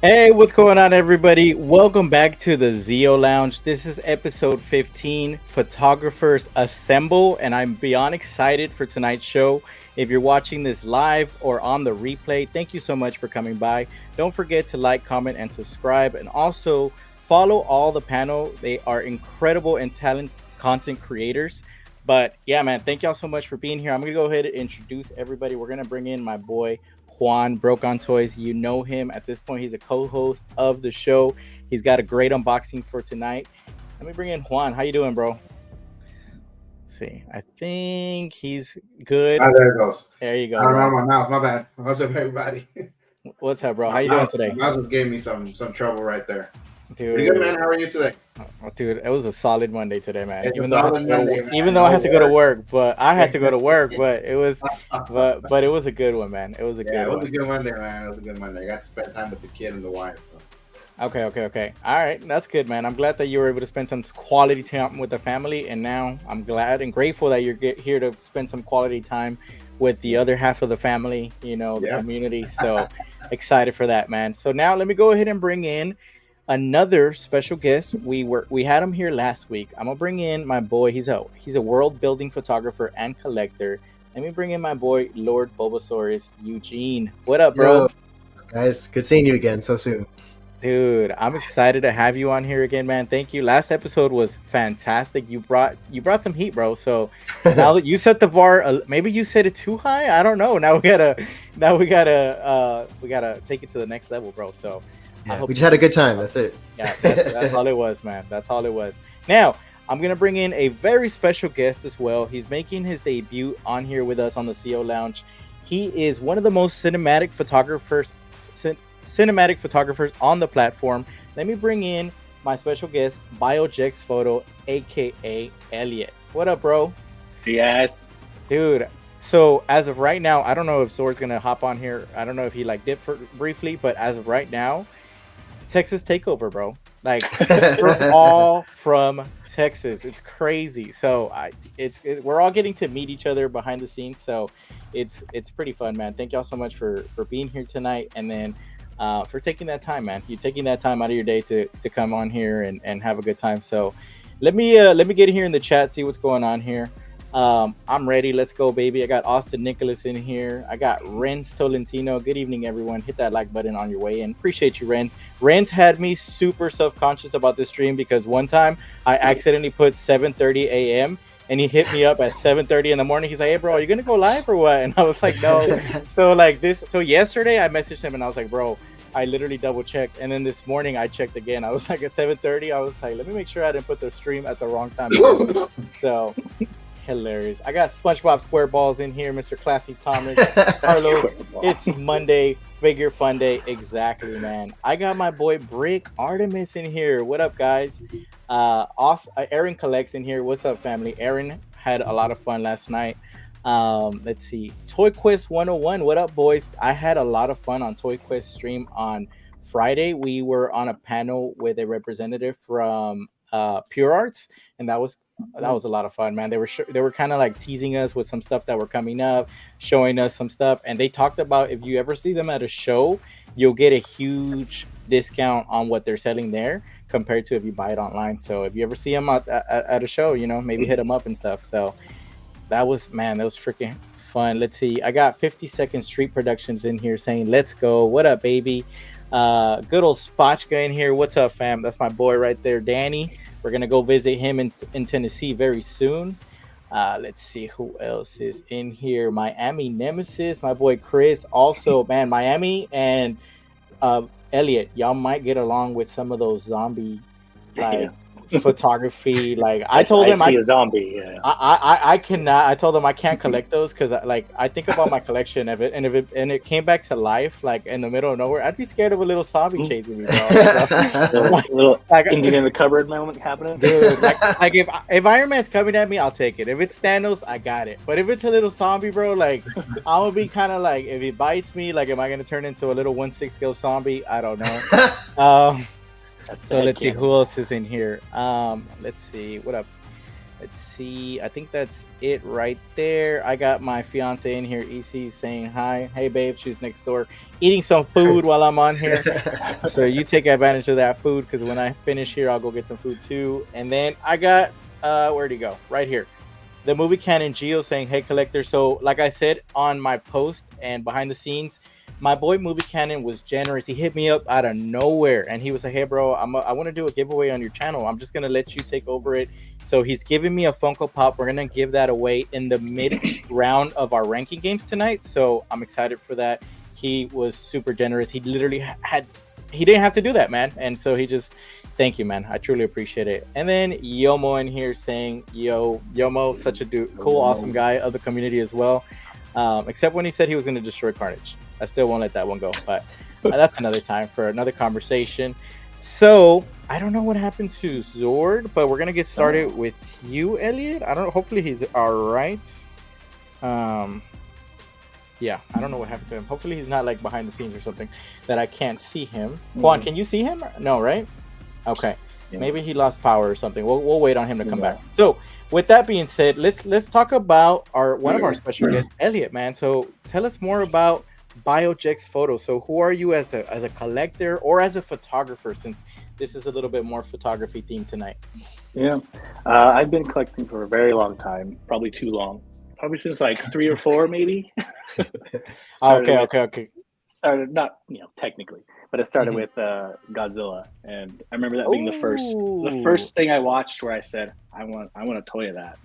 Hey, what's going on, everybody? Welcome back to the ZEO Lounge. This is episode 15, Photographers Assemble, and I'm beyond excited for tonight's show. If you're watching this live or on the replay, thank you so much for coming by. Don't forget to like, comment, and subscribe, and also follow all the panel. They are incredible and talented content creators. But yeah, man, thank y'all so much for being here. I'm going to go ahead and introduce everybody. We're going to bring in my boy, Juan Broke on Toys. You know him at this point. He's a co-host of the show. He's got a great unboxing for tonight. Let me bring in Juan. How you doing, bro? Let's see, I think he's good. Ah, there it goes. There you go. I don't know my mouse. My bad. What's up, everybody? What's up, bro? How you doing today? My mouse just gave me some trouble right there. Dude, pretty good, man. How are you today? Dude, it was a solid Monday today, man. It's Even though I had to go to work, but I had to go to work, but it was, but it was a good one, man. It was a good one. It was a good Monday, man. It was a good Monday. I got to spend time with the kid and the wife. So. Okay. All right, that's good, man. I'm glad that you were able to spend some quality time with the family, and now I'm glad and grateful that you're here to spend some quality time with the other half of the family, the community. So excited for that, man. So now let me go ahead and bring in another special guest. We had him here last week. I'm gonna bring in my boy. He's a world building photographer and collector. Let me bring in my boy, Lord Bobasaurus, Eugene. What up, bro? Yo, guys, good seeing you again so soon. Dude, I'm excited to have you on here again, man. Thank you. Last episode was fantastic. You brought some heat, bro. So now that you set the bar, maybe you set it too high. I don't know. Now we gotta take it to the next level, bro. So yeah, we just had a good time. That's it. Yeah, that's all it was, man. That's all it was. Now I'm gonna bring in a very special guest as well. He's making his debut on here with us on the ZEO Lounge. He is one of the most cinematic photographers on the platform. Let me bring in my special guest, BioJexPhoto, aka Elliot. What up, bro? Hey guys. Dude, so as of right now, I don't know if Zord's gonna hop on here. I don't know if he dipped briefly, but as of right now, Texas takeover, bro. Like we're all from Texas. It's crazy. So we're all getting to meet each other behind the scenes. So it's pretty fun, man. Thank y'all so much for being here tonight, and then for taking that time, man. You taking that time out of your day to come on here and have a good time. So let me get here in the chat, see what's going on here. I'm ready. Let's go, baby. I got Austin Nicholas in here. I got Renz Tolentino. Good evening, everyone. Hit that like button on your way in. Appreciate you, Renz. Renz had me super self-conscious about this stream because one time I accidentally put 7:30 a.m. and he hit me up at 7:30 in the morning. He's like, "Hey, bro, are you gonna go live or what?" And I was like, "No." So yesterday I messaged him and I was like, "Bro, I literally double checked." And then this morning I checked again. I was like at 7:30. I was like, "Let me make sure I didn't put the stream at the wrong time." So hilarious. I got SpongeBob SquareBalls in here, Mr. Classy Thomas. Carlo, it's Monday, Figure Fun Day. Exactly, man. I got my boy Brick Artemis in here. What up, guys? Aaron Collects in here. What's up, family? Aaron had a lot of fun last night. Let's see. Toy Quest 101. What up, boys? I had a lot of fun on Toy Quest stream on Friday. We were on a panel with a representative from Pure Arts, and that was a lot of fun, man. They were kind of like teasing us with some stuff that were coming up, showing us some stuff, and they talked about if you ever see them at a show, you'll get a huge discount on what they're selling there compared to if you buy it online. So if you ever see them at a show, maybe hit them up and stuff. So that was freaking fun. Let's see. I got 50-second Street Productions in here saying, "Let's go." What up, baby? Good old Spotchka in here. What's up, fam? That's my boy right there, Danny. We're gonna go visit him in Tennessee very soon. Let's see who else is in here. Miami Nemesis, my boy Chris. Also, man, Miami and Elliot, y'all might get along with some of those zombie photography. Like I told him, I see a zombie. Yeah. I cannot. I told them I can't collect those because I think about my collection of it, and if it came back to life like in the middle of nowhere, I'd be scared of a little zombie chasing me, bro. A little Indian in the cupboard moment happening. Dude, like if Iron Man's coming at me, I'll take it. If it's Thanos, I got it. But if it's a little zombie, bro, like I'm gonna be kind of like, if he bites me, like am I gonna turn into a little 1/6 scale zombie? I don't know. So let's see who else is in here. Let's see. What up? Let's see. I think that's it right there. I got my fiance in here, EC, saying hi. Hey, babe. She's next door eating some food while I'm on here. So you take advantage of that food because when I finish here, I'll go get some food too. And then I got, where'd he go? Right here. The movie canon Geo saying, hey, collector. So like I said on my post and behind the scenes, my boy Movie Cannon was generous. He hit me up out of nowhere and he was like, hey, bro, I want to do a giveaway on your channel. I'm just going to let you take over it. So he's giving me a Funko Pop. We're going to give that away in the mid round of our ranking games tonight. So I'm excited for that. He was super generous. He literally he didn't have to do that, man. And so he just, thank you, man. I truly appreciate it. And then Yomo in here saying, yo, Yomo, such a cool, awesome guy of the community as well. Except when he said he was going to destroy Carnage. I still won't let that one go, but that's another time for another conversation. So I don't know what happened to Zord, but we're gonna get started with you, Elliot. I don't know. Hopefully he's all right. Yeah, I don't know what happened to him. Hopefully he's not like behind the scenes or something that I can't see him. Juan, can you see him? No, right? Okay. Yeah. Maybe he lost power or something. We'll wait on him to come back. So with that being said, let's talk about one of our special guests, Elliot, man. So tell us more about BioJexPhoto. So who are you as a collector or as a photographer, since this is a little bit more photography themed tonight? Yeah, I've been collecting for a very long time, probably too long, probably since like 3 or 4 maybe. Okay. Started not, technically, but it started with Godzilla, and I remember that being the first thing I watched where I said I want a toy of that.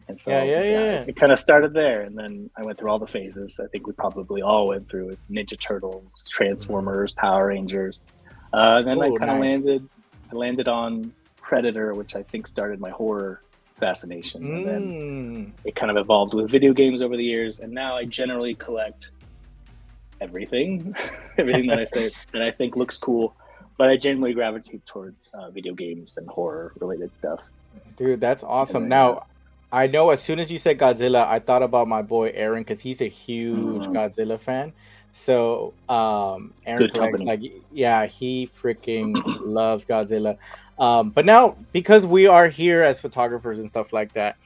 And so it kind of started there, and then I went through all the phases. I think we probably all went through with Ninja Turtles, Transformers, Power Rangers. And then I kind of landed on Predator, which I think started my horror fascination. And then it kind of evolved with video games over the years, and now I generally collect everything that I think looks cool, but I generally gravitate towards video games and horror related stuff. Dude, that's awesome. Now I know as soon as you said Godzilla, I thought about my boy Aaron because he's a huge Godzilla fan. So Aaron collects, he freaking loves Godzilla. But now, because we are here as photographers and stuff like that,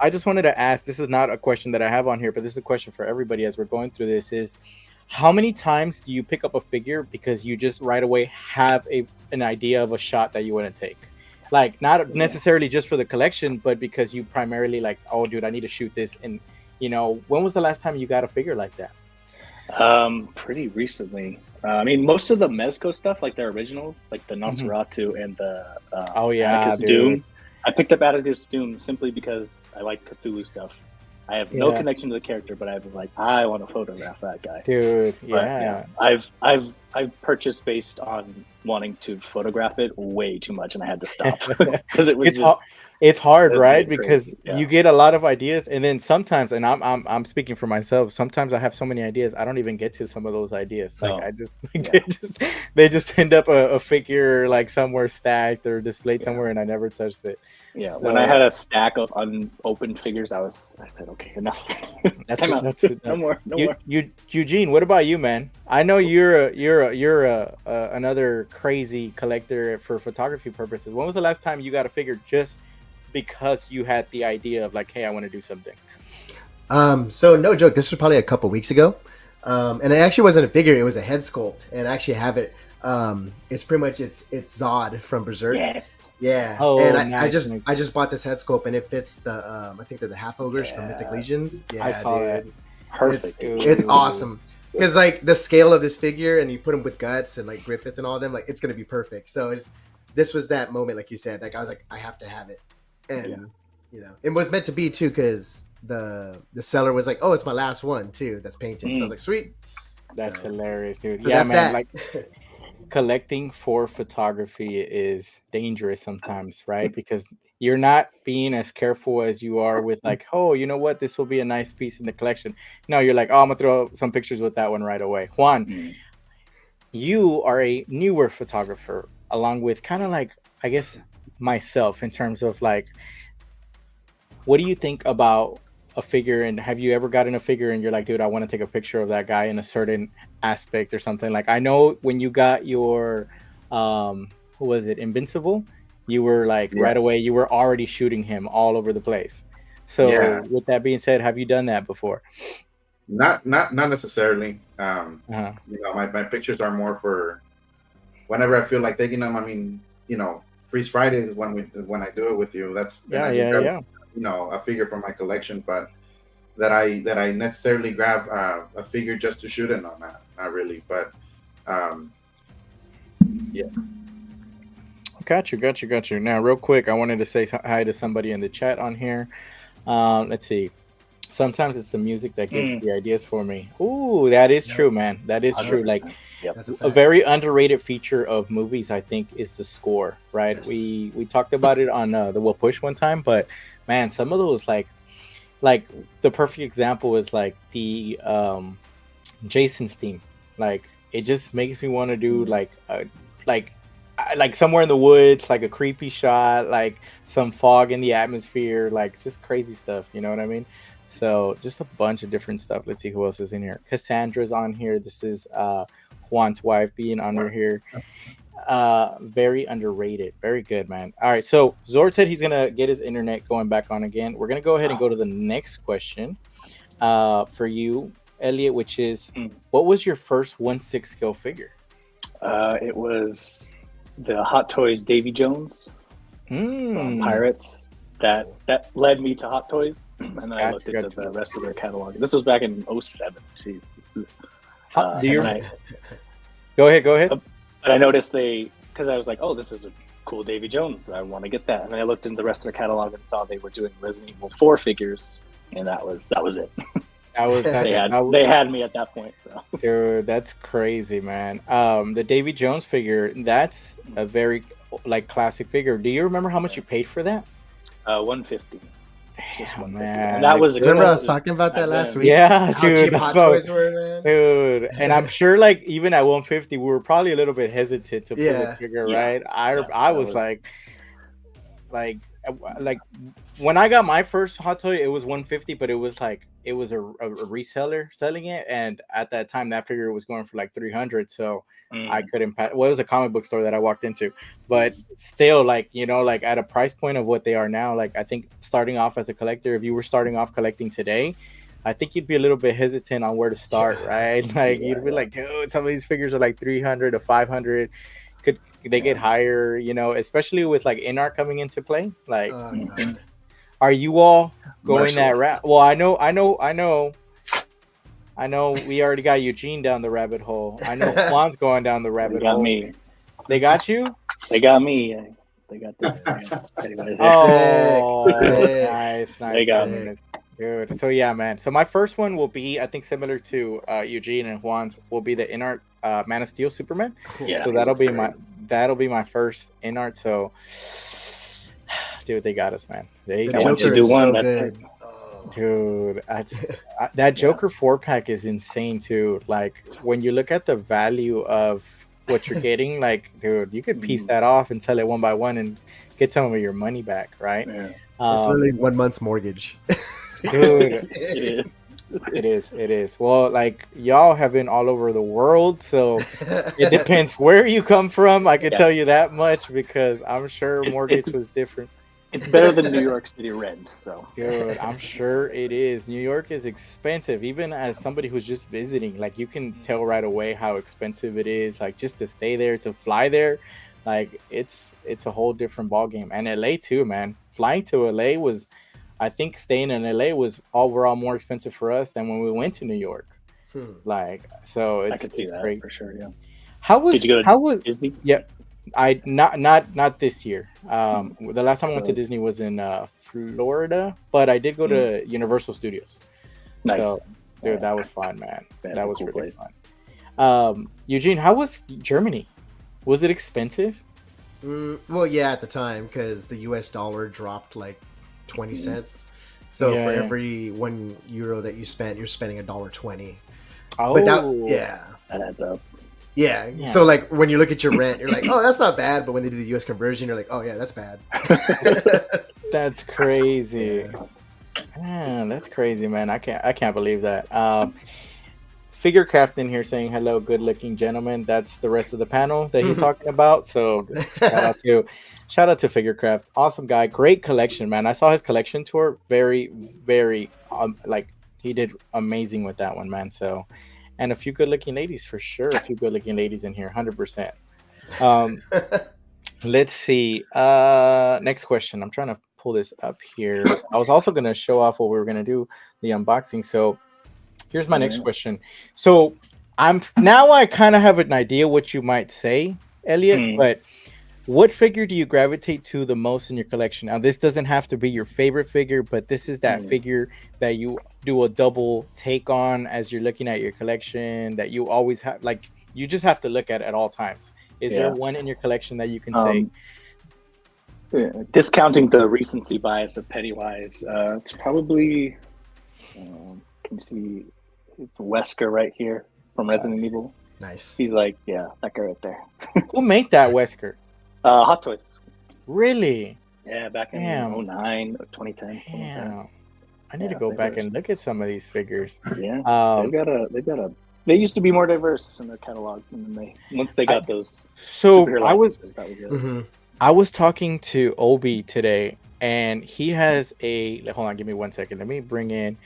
I just wanted to ask, this is not a question that I have on here, but this is a question for everybody as we're going through this, is how many times do you pick up a figure because you just right away have an idea of a shot that you want to take? Like, not necessarily just for the collection, but because you primarily like, oh, dude, I need to shoot this. And, when was the last time you got a figure like that? Pretty recently. I mean, most of the Mezco stuff, like their originals, like the Nosferatu and the Atticus Doom. I picked up Atticus Doom simply because I like Cthulhu stuff. I have no connection to the character, but I was like, I want to photograph that guy. Dude, I've purchased based on wanting to photograph it way too much, and I had to stop because it was it's hard, right? Because you get a lot of ideas, and then sometimes, and I'm speaking for myself, sometimes I have so many ideas I don't even get to some of those ideas. Like they just end up a figure like somewhere stacked or displayed somewhere, and I never touched it. Yeah, so, when I had a stack of unopened figures, I said, okay, enough. That's no more. Eugene, what about you, man? I know you're another crazy collector for photography purposes. When was the last time you got a figure just because you had the idea of like, hey, I want to do something? So no joke, this was probably a couple weeks ago. And it actually wasn't a figure, it was a head sculpt. And I actually have it. It's pretty much it's Zod from Berserk. Yes. Yeah. Oh, and I just bought this head sculpt, and it fits the I think they're the half ogres from Mythic Legions. Yeah, I saw it. Perfect. It's awesome. Because like the scale of this figure, and you put him with Guts and like Griffith and all of them, like it's gonna be perfect. So this was that moment, like you said, like I was like, I have to have it. And it was meant to be too, because the seller was like, oh, it's my last one too that's painted. So I was like, sweet. That's hilarious, dude. So that's man, like collecting for photography is dangerous sometimes, right? Because you're not being as careful as you are with like, oh, you know what, this will be a nice piece in the collection. No, you're like, oh, I'm gonna throw some pictures with that one right away. Juan, you are a newer photographer, along with kind of like, I guess, myself, in terms of like, what do you think about a figure, and have you ever gotten a figure and you're like, dude, I want to take a picture of that guy in a certain aspect or something? Like, I know when you got your who was it, Invincible, you were like right away, you were already shooting him all over the place. So with that being said, have you done that before? Not necessarily. You know, my pictures are more for whenever I feel like taking them. I mean, you know, Freeze Friday is when I do it with you. That's you know, a figure from my collection, but that I necessarily grab a figure just to shoot it. No, not really. But yeah. Got you. Now, real quick, I wanted to say hi to somebody in the chat on here. Let's see. Sometimes it's the music that gives the ideas for me. Ooh, that is true, man. That is 100%. True. Like a very underrated feature of movies, I think, is the score. Right? Yes. We talked about it on the Will Push one time, but man, some of those like the perfect example is like the Jason's theme. Like it just makes me want to do like somewhere in the woods, like a creepy shot, like some fog in the atmosphere, like just crazy stuff. You know what I mean? So just a bunch of different stuff. Let's see who else is in here. Cassandra's on here. This is Juan's wife being under here. Very underrated. Very good, man. All right. So Zord said he's going to get his internet going back on again. We're going to go ahead and go to the next question for you, Elliot, which is what was your first 1/6 scale figure? It was the Hot Toys Davy Jones from Pirates. That led me to Hot Toys, and then I looked into the rest of their catalog. This was back in 2007. Go ahead. But I noticed because I was like, oh, this is a cool Davy Jones. I want to get that. And then I looked into the rest of their catalog and saw they were doing Resident Evil 4 figures, and that was it. They had me at that point. So. Dude, that's crazy, man. The Davy Jones figure, that's a very like classic figure. Do you remember how much you paid for that? $150. Damn, man. And that was remember I was talking about that last week? Yeah, how dude. Cheap Hot Toys were, man. Dude, and I'm sure like even at 150, we were probably a little bit hesitant to pull the figure, right? I was like when I got my first Hot Toy, it was 150, but it was a reseller selling it, and at that time that figure was going for like 300, so I couldn't well, it was a comic book store that I walked into, but still, like, you know, like at a price point of what they are now, like I think starting off as a collector, if you were starting off collecting today, I think you'd be a little bit hesitant on where to start, right? Like you'd be like, dude, some of these figures are like 300 to 500. Could they get higher, you know, especially with like in-art coming into play? Like, are you all going that route? Well, I know we already got Eugene down the rabbit hole. I know Juan's going down the rabbit hole. Me. They got you? They got me. They got this. Oh, nice. They got me. Good. So yeah, man. So my first one will be, I think, similar to Eugene and Juan's, will be the in-art Man of Steel Superman. Yeah, so that'll be my first in-art. So, dude, they got us, man. The Joker is so good. Dude, that Joker 4-pack is insane too. Like when you look at the value of what you're getting, like, dude, you could piece that off and sell it one by one and get some of your money back, right? Yeah. It's literally 1 month's mortgage. Dude, it is. Well, like, y'all have been all over the world, so it depends where you come from. I can tell you that much, because I'm sure mortgage was different. It's better than New York City rent, so. Dude, I'm sure it is. New York is expensive. Even as somebody who's just visiting, like, you can tell right away how expensive it is. Like, just to stay there, to fly there, like, it's a whole different ballgame. And LA too, man. Flying to LA was, I think staying in LA was overall more expensive for us than when we went to New York. Like, so it's, I could see that great for sure. Yeah. Did you go to Disney? Yep. I not this year. The last time I went to Disney was in Florida, but I did go to Universal Studios. Nice. So, dude, that was fun, man. That was cool, really fun. Eugene, how was Germany? Was it expensive? Well, yeah, at the time, because the US dollar dropped like 20 cents. So for every €1 that you spent, you're spending $1.20. Oh, but that adds up. Yeah. So like when you look at your rent, you're like, oh, that's not bad. But when they do the US conversion, you're like, oh yeah, that's bad. That's crazy. Man, that's crazy, man. I can't believe that. Figurecraft in here saying hello, good looking gentleman. That's the rest of the panel that he's talking about. So shout out to Figurecraft. Awesome guy. Great collection, man. I saw his collection tour. Very, very like he did amazing with that one, man. So, and a few good looking ladies for sure. A few good looking ladies in here, 100%. Let's see. Next question. I'm trying to pull this up here. I was also going to show off what we were going to do, the unboxing. So here's my next question. So I kind of have an idea what you might say, Elliot, but what figure do you gravitate to the most in your collection? Now, this doesn't have to be your favorite figure, but this is that figure that you do a double take on as you're looking at your collection, that you always have, like, you just have to look at all times. Is there one in your collection that you can say? Discounting the recency bias of Pennywise, it's probably, can you see, it's Wesker right here from Resident Evil. Nice. He's like, that guy right there. Who made that Wesker? Hot Toys. Really? Yeah, back in 2009 or 2010. Damn. I need to go back and look at some of these figures. Yeah, they used to be more diverse in their catalog, and then once they got those. So I was talking to Obi today, and he has hold on, give me 1 second. Let me bring in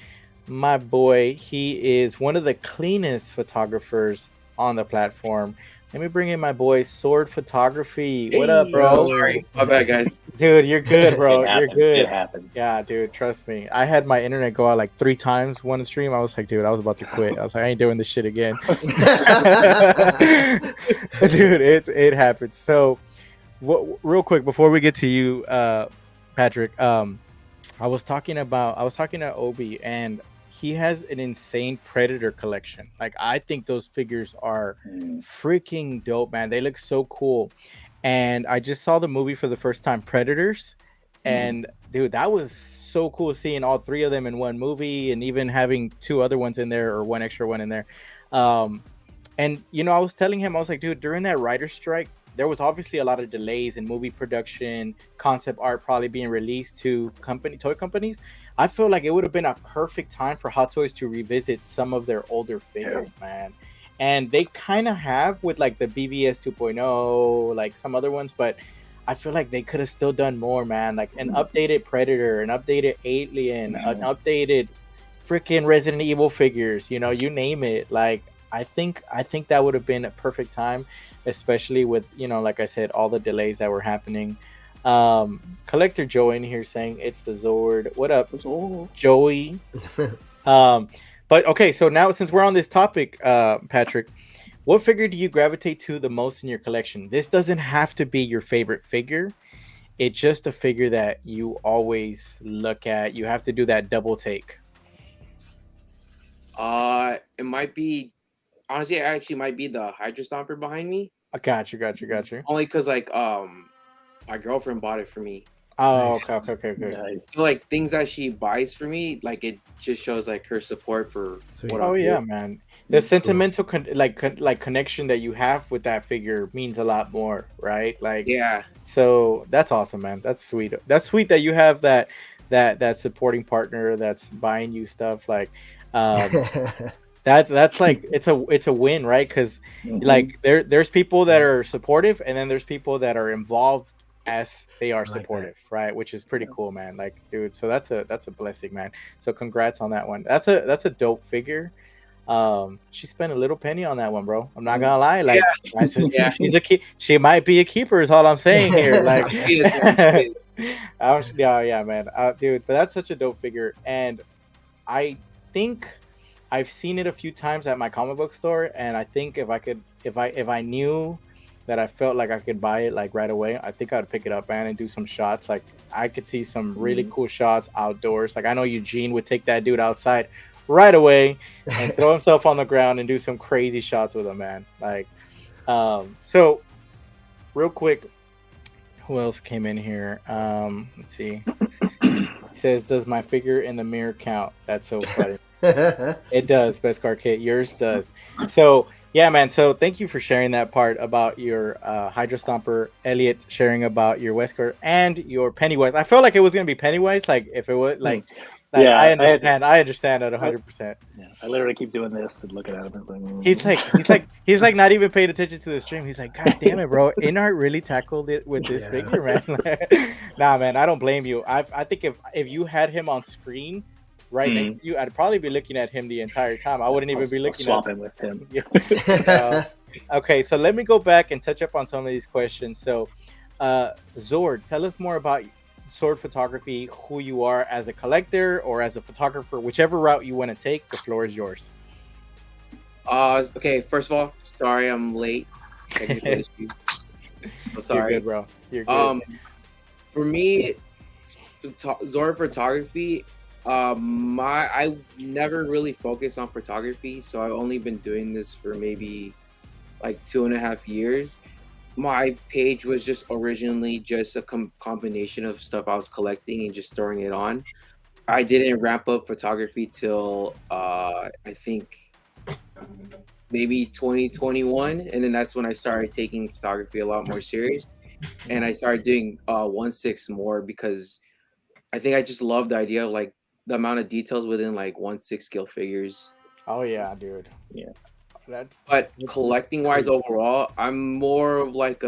my boy. He is one of the cleanest photographers on the platform. Let me bring in my boy, Zord Photography. What up, bro? Sorry, my bad, guys. Dude, you're good, bro. You're good. It happens. Yeah, dude, trust me. I had my internet go out like 3 times one stream. I was like, dude, I was about to quit. I was like, I ain't doing this shit again. Dude, it happens. So, real quick before we get to you, Patrick, I was talking to Obi, and he has an insane Predator collection. Like, I think those figures are freaking dope, man. They look so cool. And I just saw the movie for the first time, Predators. And dude, that was so cool seeing all 3 of them in one movie, and even having 2 other ones in there, or 1 extra one in there. And you know, I was telling him, I was like, dude, during that writer's strike, there was obviously a lot of delays in movie production, concept art probably being released to toy companies. I feel like it would have been a perfect time for Hot Toys to revisit some of their older figures, man. And they kind of have with like the BVS 2.0, like some other ones, but I feel like they could have still done more, man. Like an updated Predator, an updated Alien, an updated freaking Resident Evil figures, you know, you name it. Like, I think that would have been a perfect time, especially with, you know, like I said, all the delays that were happening. Collector Joe in here saying it's the Zord. What up, Joey? But okay, so now since we're on this topic, Patrick, what figure do you gravitate to the most in your collection? This doesn't have to be your favorite figure. It's just a figure that you always look at. You have to do that double take. It might be, honestly, it actually might be the Hydra Stomper behind me. I got you. Only because, like, my girlfriend bought it for me. Oh, nice. Okay. Nice. So, like, things that she buys for me, like, it just shows, like, her support for what I'm doing. Man. The sentimental connection that you have with that figure means a lot more, right? Like, yeah. So that's awesome, man. That's sweet. That's sweet that you have that supporting partner that's buying you stuff. Like, that's like it's a win, right? Because like there's people that are supportive, and then there's people that are involved as they are supportive, right? Which is pretty cool, man. Like, dude, so that's a blessing, man. So congrats on that one. That's a dope figure. She spent a little penny on that one, bro. I'm not gonna lie. Like, she might be a keeper, is all I'm saying here. Like, yeah, man, dude. But that's such a dope figure, and I think I've seen it a few times at my comic book store, and I think if I knew that I felt like I could buy it like right away, I think I'd pick it up, man, and do some shots. Like, I could see some really cool shots outdoors. Like, I know Eugene would take that dude outside right away and throw himself on the ground and do some crazy shots with him, man. Like, so real quick, who else came in here? Let's see. He says, does my figure in the mirror count? That's so funny. It does, Best Car Kit. Yours does. So yeah, man. So thank you for sharing that part about your Hydra Stomper. Elliot sharing about your Wesker and your Pennywise. I felt like it was gonna be Pennywise. Like, if it was like Like, yeah, I understand that 100%. Yeah, I literally keep doing this and looking at him. And he's like not even paying attention to the stream. He's like, God damn it, bro! InArt really tackled it with this figure, man. Nah, man, I don't blame you. I think if you had him on screen right next to you, I'd probably be looking at him the entire time. I wouldn't even be looking swapping with him. Okay, so let me go back and touch up on some of these questions. So, Zord, tell us more about Zord Photography, who you are as a collector or as a photographer, whichever route you want to take. The floor is yours. Okay, first of all, sorry I'm late. I'm sorry. You're good, bro. You're good. For me, Zord Photography, I never really focused on photography, so I've only been doing this for maybe like 2.5 years. My page was just originally just a combination of stuff I was collecting and just throwing it on. I didn't ramp up photography till I think maybe 2021, and then that's when I started taking photography a lot more serious, and I started doing 1/6 more because I think I just love the idea of like the amount of details within like 1/6 scale figures. Oh yeah, dude. Yeah. But collecting wise overall, I'm more of like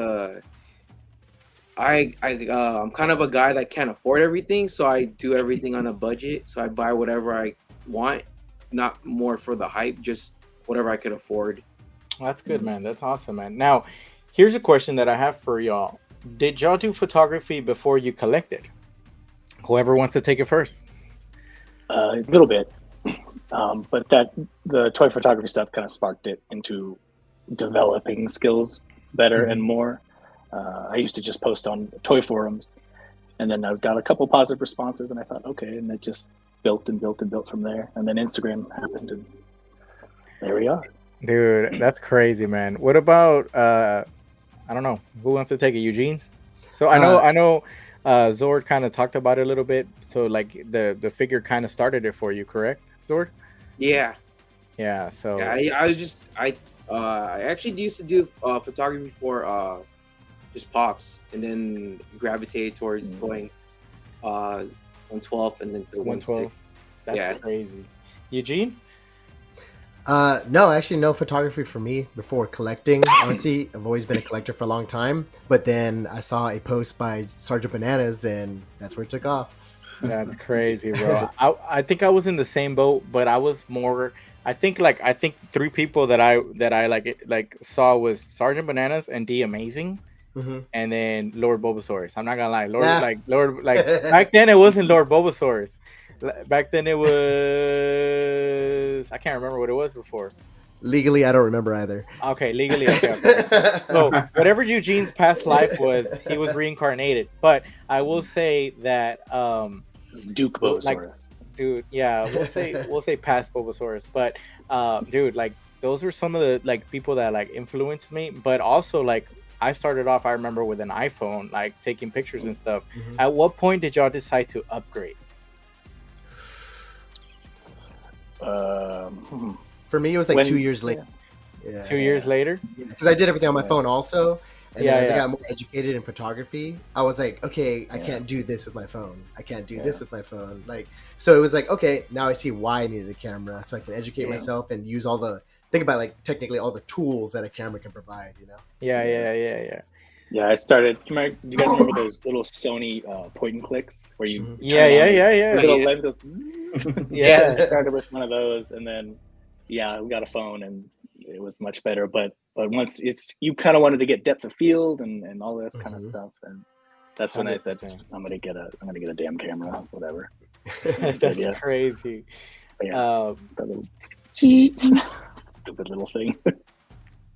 I'm kind of a guy that can't afford everything, so I do everything on a budget. So I buy whatever I want, not more for the hype, just whatever I could afford. That's good, man. That's awesome, man. Now, here's a question that I have for y'all. Did y'all do photography before you collected? Whoever wants to take it first. A little bit. But the toy photography stuff kind of sparked it into developing skills better and more. I used to just post on toy forums, and then I got a couple positive responses, and I thought, okay, and it just built and built and built from there. And then Instagram happened, and there we are. Dude, that's crazy, man. What about I don't know, who wants to take it? Eugene's? So I know Zord kind of talked about it a little bit. So like the figure kind of started it for you, correct, Zord? Yeah. So I actually used to do photography for just pops, and then gravitated towards going 1/12 and then to 1/12. That's crazy. Eugene? No, actually no photography for me before collecting. Honestly, I've always been a collector for a long time, but then I saw a post by Sergeant Bananas, and that's where it took off. That's crazy, bro. I think I was in the same boat, but I was more. I think 3 people that I like saw was Sergeant Bananas and D Amazing, and then Lord Bobasaurus. I'm not gonna lie, Lord back then it wasn't Lord Bobasaurus. Back then it was, I can't remember what it was before. Legally, I don't remember either. Okay, legally, okay. So whatever Eugene's past life was, he was reincarnated. But I will say that Duke Bobasaurus. Dude, yeah, we'll say past Bobasaurus. But dude, like those were some of the like people that like influenced me. But also like I started off, I remember, with an iPhone, like taking pictures and stuff. At what point did y'all decide to upgrade? For me, it was like 2 years later. Yeah. 2 years later? Because I did everything on my phone also. And then as I got more educated in photography, I was like, okay, I can't do this with my phone. I can't do this with my phone. Like, so it was like, okay, now I see why I needed a camera, so I can educate myself and use all the, think about like technically all the tools that a camera can provide, you know? Yeah, I started. Do you guys remember those little Sony point and clicks where you? Yeah. Little lens goes. Yeah. I started with one of those, and then we got a phone, and it was much better. But once you kind of wanted to get depth of field and all this kind of stuff, and that's when I said I'm gonna get a damn camera, whatever. That's crazy. That little stupid little thing.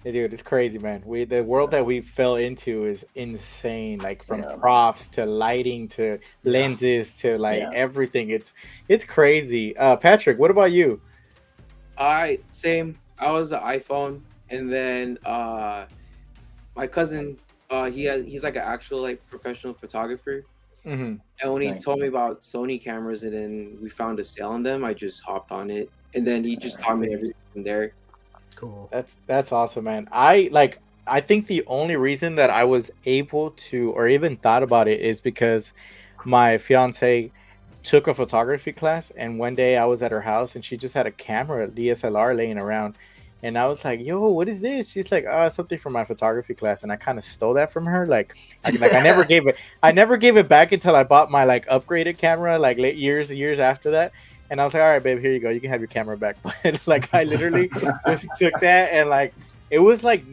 Dude, it's crazy, man. The world that we fell into is insane. Like from props to lighting to lenses to like everything. It's crazy. Patrick, what about you? Same. I was an iPhone, and then my cousin, he's like an actual like professional photographer. And when he told me about Sony cameras, and then we found a sale on them, I just hopped on it, and then he just taught me everything from there. Cool. That's awesome, man. I think the only reason that I was able to or even thought about it is because my fiance, took a photography class, and one day I was at her house and she just had a camera, DSLR, laying around. And I was like, "Yo, what is this?" She's like, "Oh, something from my photography class." And I kind of stole that from her. Like I never gave it. I never gave it back until I bought my like upgraded camera, like years after that. And I was like, "All right, babe, here you go. You can have your camera back." But like, I literally just took that, and like, it was like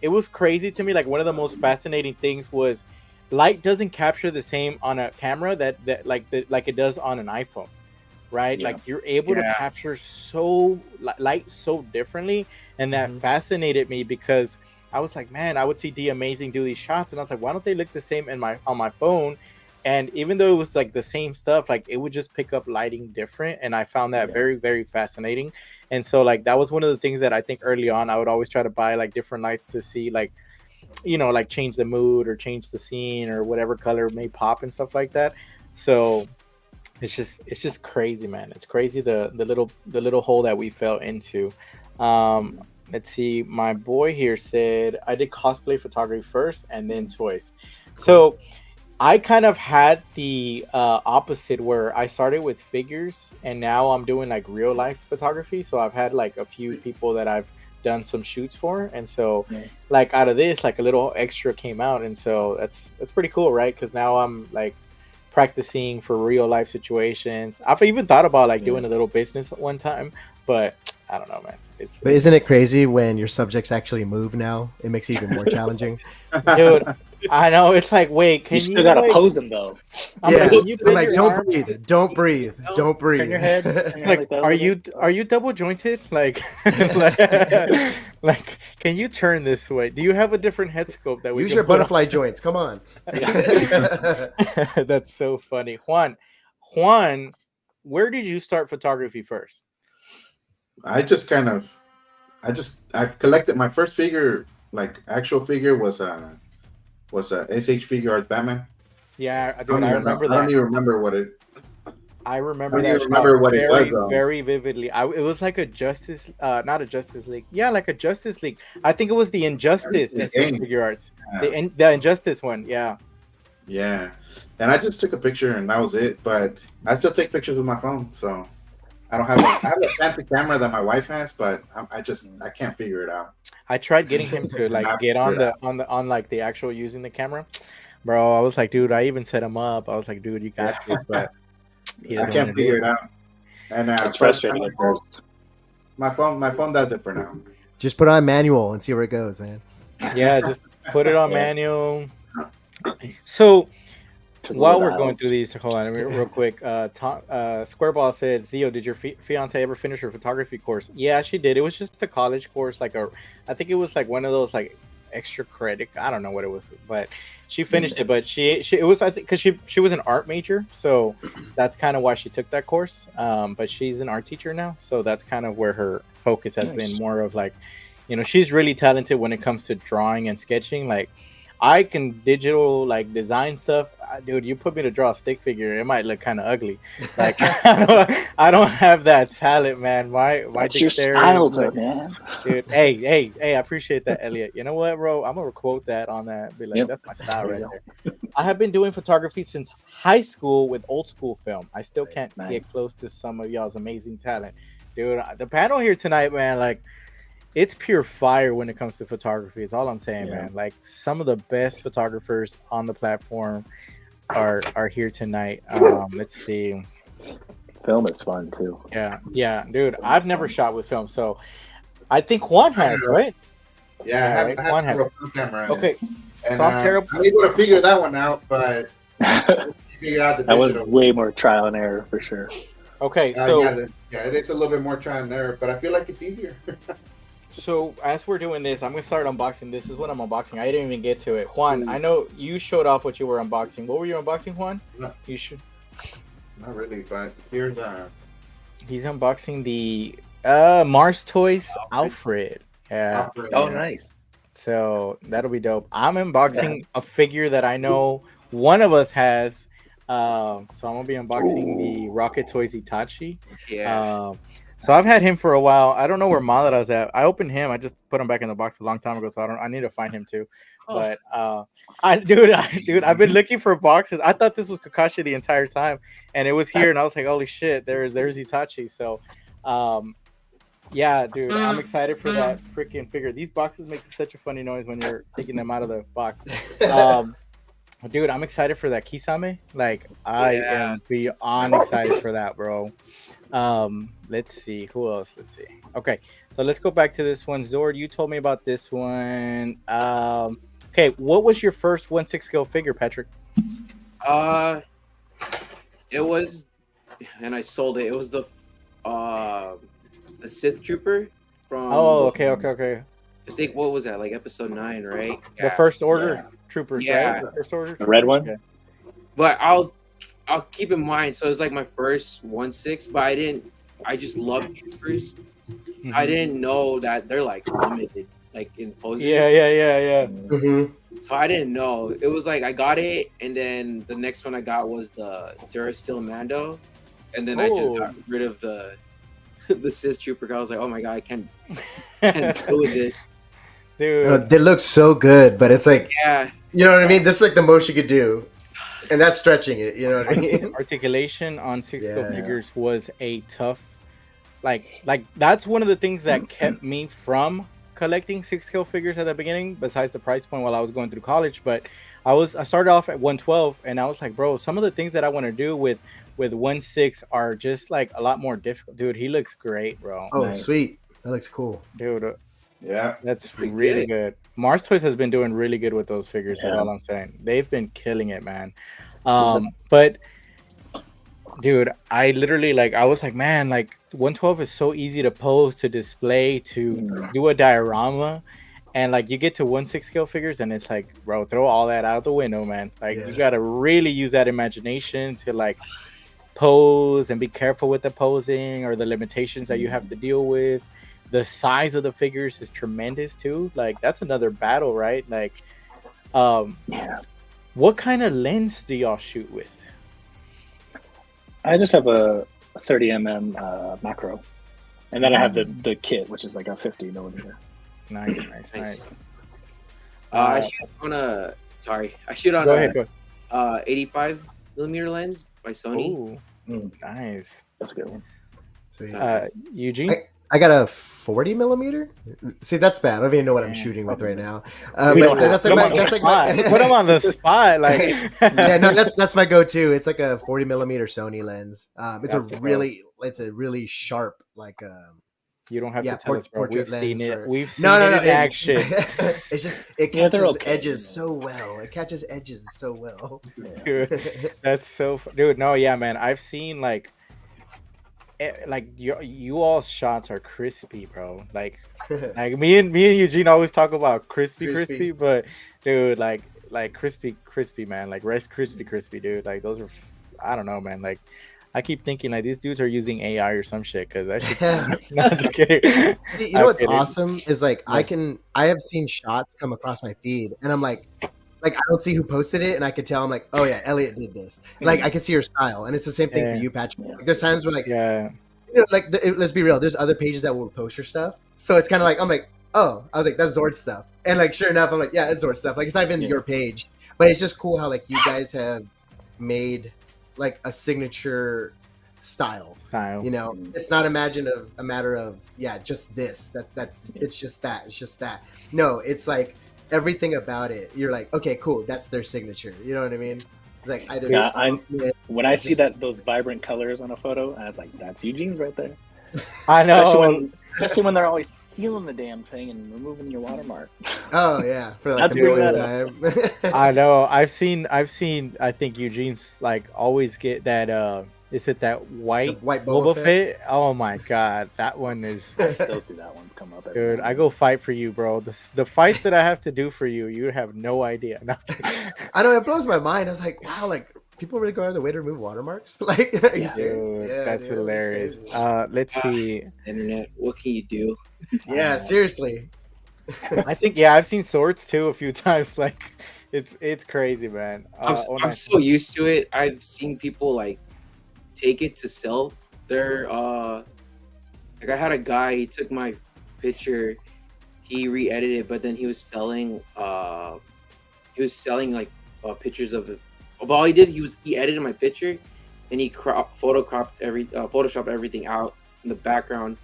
it was crazy to me. Like, one of the most fascinating things was light doesn't capture the same on a camera that like it does on an iPhone. Right, yeah. Like you're able to capture so light so differently, and that fascinated me because I was like, man, I would see D Amazing do these shots, and I was like, why don't they look the same on my phone? And even though it was like the same stuff, like it would just pick up lighting different, and I found that very, very fascinating. And so like that was one of the things that I think early on I would always try to buy like different lights to see, like, you know, like change the mood or change the scene or whatever color may pop and stuff like that. So it's just crazy, man. It's crazy the little hole that we fell into. Let's see. My boy here said I did cosplay photography first and then toys. So I kind of had the opposite, where I started with figures and now I'm doing like real life photography. So I've had like a few people that I've done some shoots for, and so like out of this, like a little extra came out, and so that's pretty cool, right? Because now I'm like practicing for real life situations. I've even thought about like doing a little business at one time, but I don't know, man. But isn't it crazy when your subjects actually move now? It makes it even more challenging. Dude, I know. It's like, wait, you still gotta pose them though. I'm like, don't breathe, don't breathe, don't breathe. Turn your head. Like, are you double jointed? Like, like, can you turn this way? Do you have a different head scope that we use your butterfly joints? Come on. That's so funny, Juan. Where did you start photography first? I've collected my first figure, like actual figure was a SH Figure Arts Batman. Yeah, I remember that. I don't even remember what it. I remember that. Very vividly. It was like a Justice, not a Justice League. Yeah, like a Justice League. I think it was the Injustice SH Figure Arts. Yeah. The Injustice one. Yeah. Yeah, and I just took a picture and that was it. But I still take pictures with my phone, so. I don't have I have a fancy camera that my wife has, but I can't figure it out. I tried getting him to like get on like the actual using the camera, bro. I was like, dude, I even set him up. I was like, dude, you got this, but I can't figure it out. And it's frustrating at first. My phone does it for now. Just put on manual and see where it goes, man. Yeah, just put it on manual. So. While we're going through these, hold on real quick. Squareball said, "ZEO, did your fiance ever finish her photography course?" Yeah, she did. It was just a college course, like I think it was like one of those like extra credit. I don't know what it was, but she finished it. But it was, I think, because she was an art major, so that's kind of why she took that course. But she's an art teacher now, so that's kind of where her focus has been, more of like, you know, she's really talented when it comes to drawing and sketching. Like, I can digital like design stuff, dude. You put me to draw a stick figure, it might look kind of ugly. Like I don't have that talent, man. My That's your style, man. Dude, hey, I appreciate that, Elliot. You know what, bro? I'm gonna quote that on that. Be like, that's my style right there. I have been doing photography since high school with old school film. I still can't get close to some of y'all's amazing talent, dude. The panel here tonight, man, like. It's pure fire when it comes to photography. Is all I'm saying, man. Like, some of the best photographers on the platform are here tonight. Let's see. Film is fun too. Yeah, dude. I've never shot with film, so I think Juan has, right? Yeah, I have Juan has. Okay, and, so I'm terrible. I'm able to figure that one out, but figure out the that was way more trial and error for sure. Okay, so it is a little bit more trial and error, but I feel like it's easier. So as we're doing this, I'm gonna start unboxing. This is what I'm unboxing. I didn't even get to it. Juan, I know you showed off what you were unboxing. What were you unboxing, Juan? No, you should. Not really, but here's he's unboxing the Mars Toys Alfred. Yeah. Nice. So that'll be dope. I'm unboxing a figure that I know one of us has. So I'm gonna be unboxing the Rocket Toys Itachi. Yeah. So I've had him for a while. I don't know where Malara's at. I opened him. I just put him back in the box a long time ago, so I need to find him too. But dude, I've been looking for boxes. I thought this was Kakashi the entire time, and it was here, and I was like, holy shit, there's Itachi. So, yeah, dude, I'm excited for that freaking figure. These boxes make such a funny noise when you're taking them out of the box. Dude, I'm excited for that Kisame. Like, I am beyond excited for that, bro. Let's see who else. Let's see. Okay, so let's go back to this one. Zord, you told me about this one. Okay, what was your first 1/6 scale figure, Patrick? It was, and I sold it. It was the Sith Trooper from. Oh, okay. I think what was that, like episode 9, right? The First Order Troopers, right? The First Order, the red one. Okay. But I'll keep in mind. So it's like my first 1/6, but I just love Troopers. Mm-hmm. I didn't know that they're like limited, like in poses. Yeah. Mm-hmm. So I didn't know. It was like I got it, and then the next one I got was the Durasteel Mando, and then I just got rid of the Sith Trooper. I was like, oh my god, I can't deal with this. Dude, they look so good, but it's like, you know what I mean? This is like the most you could do, and that's stretching it. You know what I mean? Articulation on 6 scale figures was a tough, like that's one of the things that kept me from collecting 6 scale figures at the beginning, besides the price point while I was going through college. But I started off at 112, and I was like, bro, some of the things that I want to do with 1/6 are just like a lot more difficult. Dude, he looks great, bro. Oh, sweet. That looks cool. Dude. Yeah, that's really good. Mars Toys has been doing really good with those figures. That's all I'm saying. They've been killing it, man. But dude, I literally I was like, man, 112 is so easy to pose, to display, to do a diorama, and you get to 1/6 scale figures, and it's like, bro, throw all that out the window, man. You gotta really use that imagination to pose and be careful with the posing or the limitations that you have to deal with. The size of the figures is tremendous too. That's another battle, right? What kind of lens do y'all shoot with? I just have a 30mm macro, and then I have the kit, which is like a 50mm. Nice. I shoot on a 85mm lens by Sony. Ooh, nice. That's a good one. Sweet. Eugene? I got a 40mm. See, that's bad. I don't even know what I'm shooting with right now. But that's like my put him on the spot. That's my go-to. It's like a 40mm Sony lens. It's a really sharp You don't have to tell us, bro. We've seen it. We've seen it in action. It's just it catches edges so well. It catches edges so well. Dude, that's so. Dude, no, yeah, man. I've seen you all's shots are crispy, bro. Me and Eugene always talk about crispy, but dude, crispy, man. Rice crispy, dude. Those are, I don't know, man. I keep thinking these dudes are using AI or some shit, because that shit's not just kidding. You know what's awesome is I have seen shots come across my feed, and I'm like I don't see who posted it, and I can tell. I'm like, oh yeah, Elliot did this. I can see her style, and it's the same thing for you, Patrick. There's times where let's be real. There's other pages that will post your stuff, so it's kind of I'm like, oh, I was like, that's Zord stuff, and sure enough, I'm like, yeah, it's Zord stuff. It's not even your page, but it's just cool how you guys have made a signature style. You know, it's not a matter of just this. It's just that. No, it's everything about it. You're like, okay, cool, that's their signature. You know what I mean? When I see those vibrant colors on a photo, I was like, that's Eugene's right there. I know. Especially when they're always stealing the damn thing and removing your watermark. Oh yeah, for the millionth time. I know. I've seen. I think Eugene's always get that. Is it that white Boba Fett? Oh my god, that one is. I still see that one come up. Dude, I go fight for you, bro. The fights that I have to do for you, you have no idea. No. I know, it blows my mind. I was like, wow, people really go out of their way to remove watermarks. Are you serious? Dude, that's hilarious. Let's see. Internet, what can you do? Yeah, seriously. I think I've seen swords too a few times. It's crazy, man. I'm so used to it. I've seen people take it to sell their Like I had a guy, he took my picture, he re-edited it, but then he was selling like pictures of it. Well, all he did, he edited my picture, and he photoshopped everything out in the background,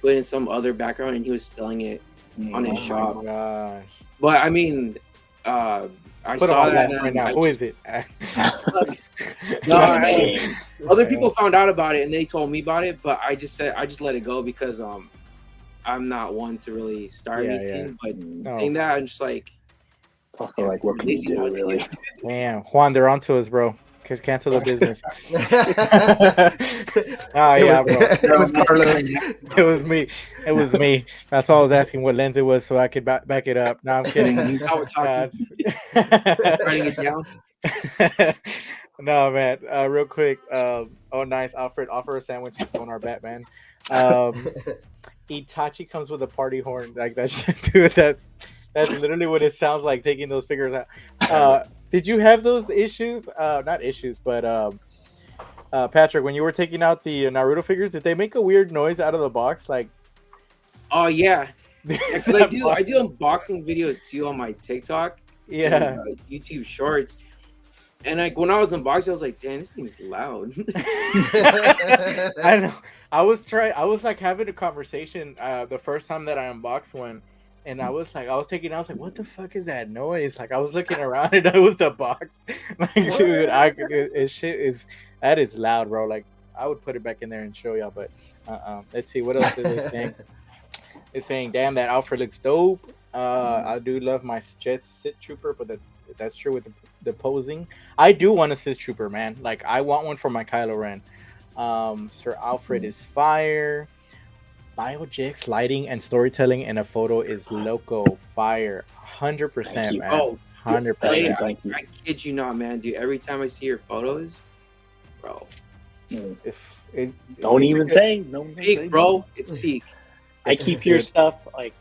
put in some other background, and he was selling it on his shop. Oh my gosh! But I mean, I Put saw on that. right now. Who is it? Other people found out about it and they told me about it, but I just let it go because I'm not one to really start anything. But saying that, I'm just like, also like, what can you do, really? Damn, Juan, they're onto us, bro. Cancel the business. Oh yeah, bro. It was Carlos. It was me. It was me. That's why I was asking what lens it was so I could back it up. No, I'm kidding. writing it down. No, man. Real quick. Oh, nice, Alfred. Offer a sandwich to Sonar Batman. Itachi comes with a party horn. Like that shit, dude. That's literally what it sounds like taking those figures out. Did you have those issues? Not issues, but Patrick, when you were taking out the Naruto figures, did they make a weird noise out of the box? Like, oh yeah, because I do unboxing videos too on my TikTok, and, YouTube Shorts, and like when I was unboxing, I was like, damn, this thing's loud. I know. I was like having a conversation the first time that I unboxed one. And I was like, what the fuck is that noise? Like, I was looking around and it was the box. Like, dude, that is loud, bro. Like, I would put it back in there and show y'all, but let's see what else is it saying. It's saying, damn, that Alfred looks dope. I do love my Jet Sit Trooper, but that's true with the posing. I do want a Sith Trooper, man. Like, I want one for my Kylo Ren. Sir Alfred is fire. BioJex lighting and storytelling in a photo is loco fire. 100%, man. Oh, 100%. Thank you. I kid you not, man, dude. Every time I see your photos, bro. Don't even say. Peak, bro. It's peak. I keep your stuff like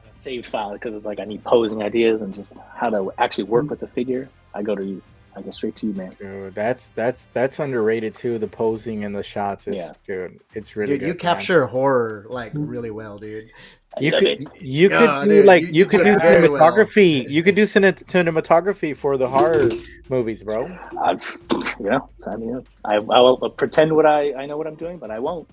a saved file because it's like I need posing ideas and just how to actually work with the figure. I go to you. I go straight to you, man. Dude, that's underrated too. The posing and the shots dude, it's really dude, good. You capture horror like really well, dude. You could do cinematography. Well. You could do cinematography for the horror movies, bro. I will pretend I know what I'm doing, but I won't.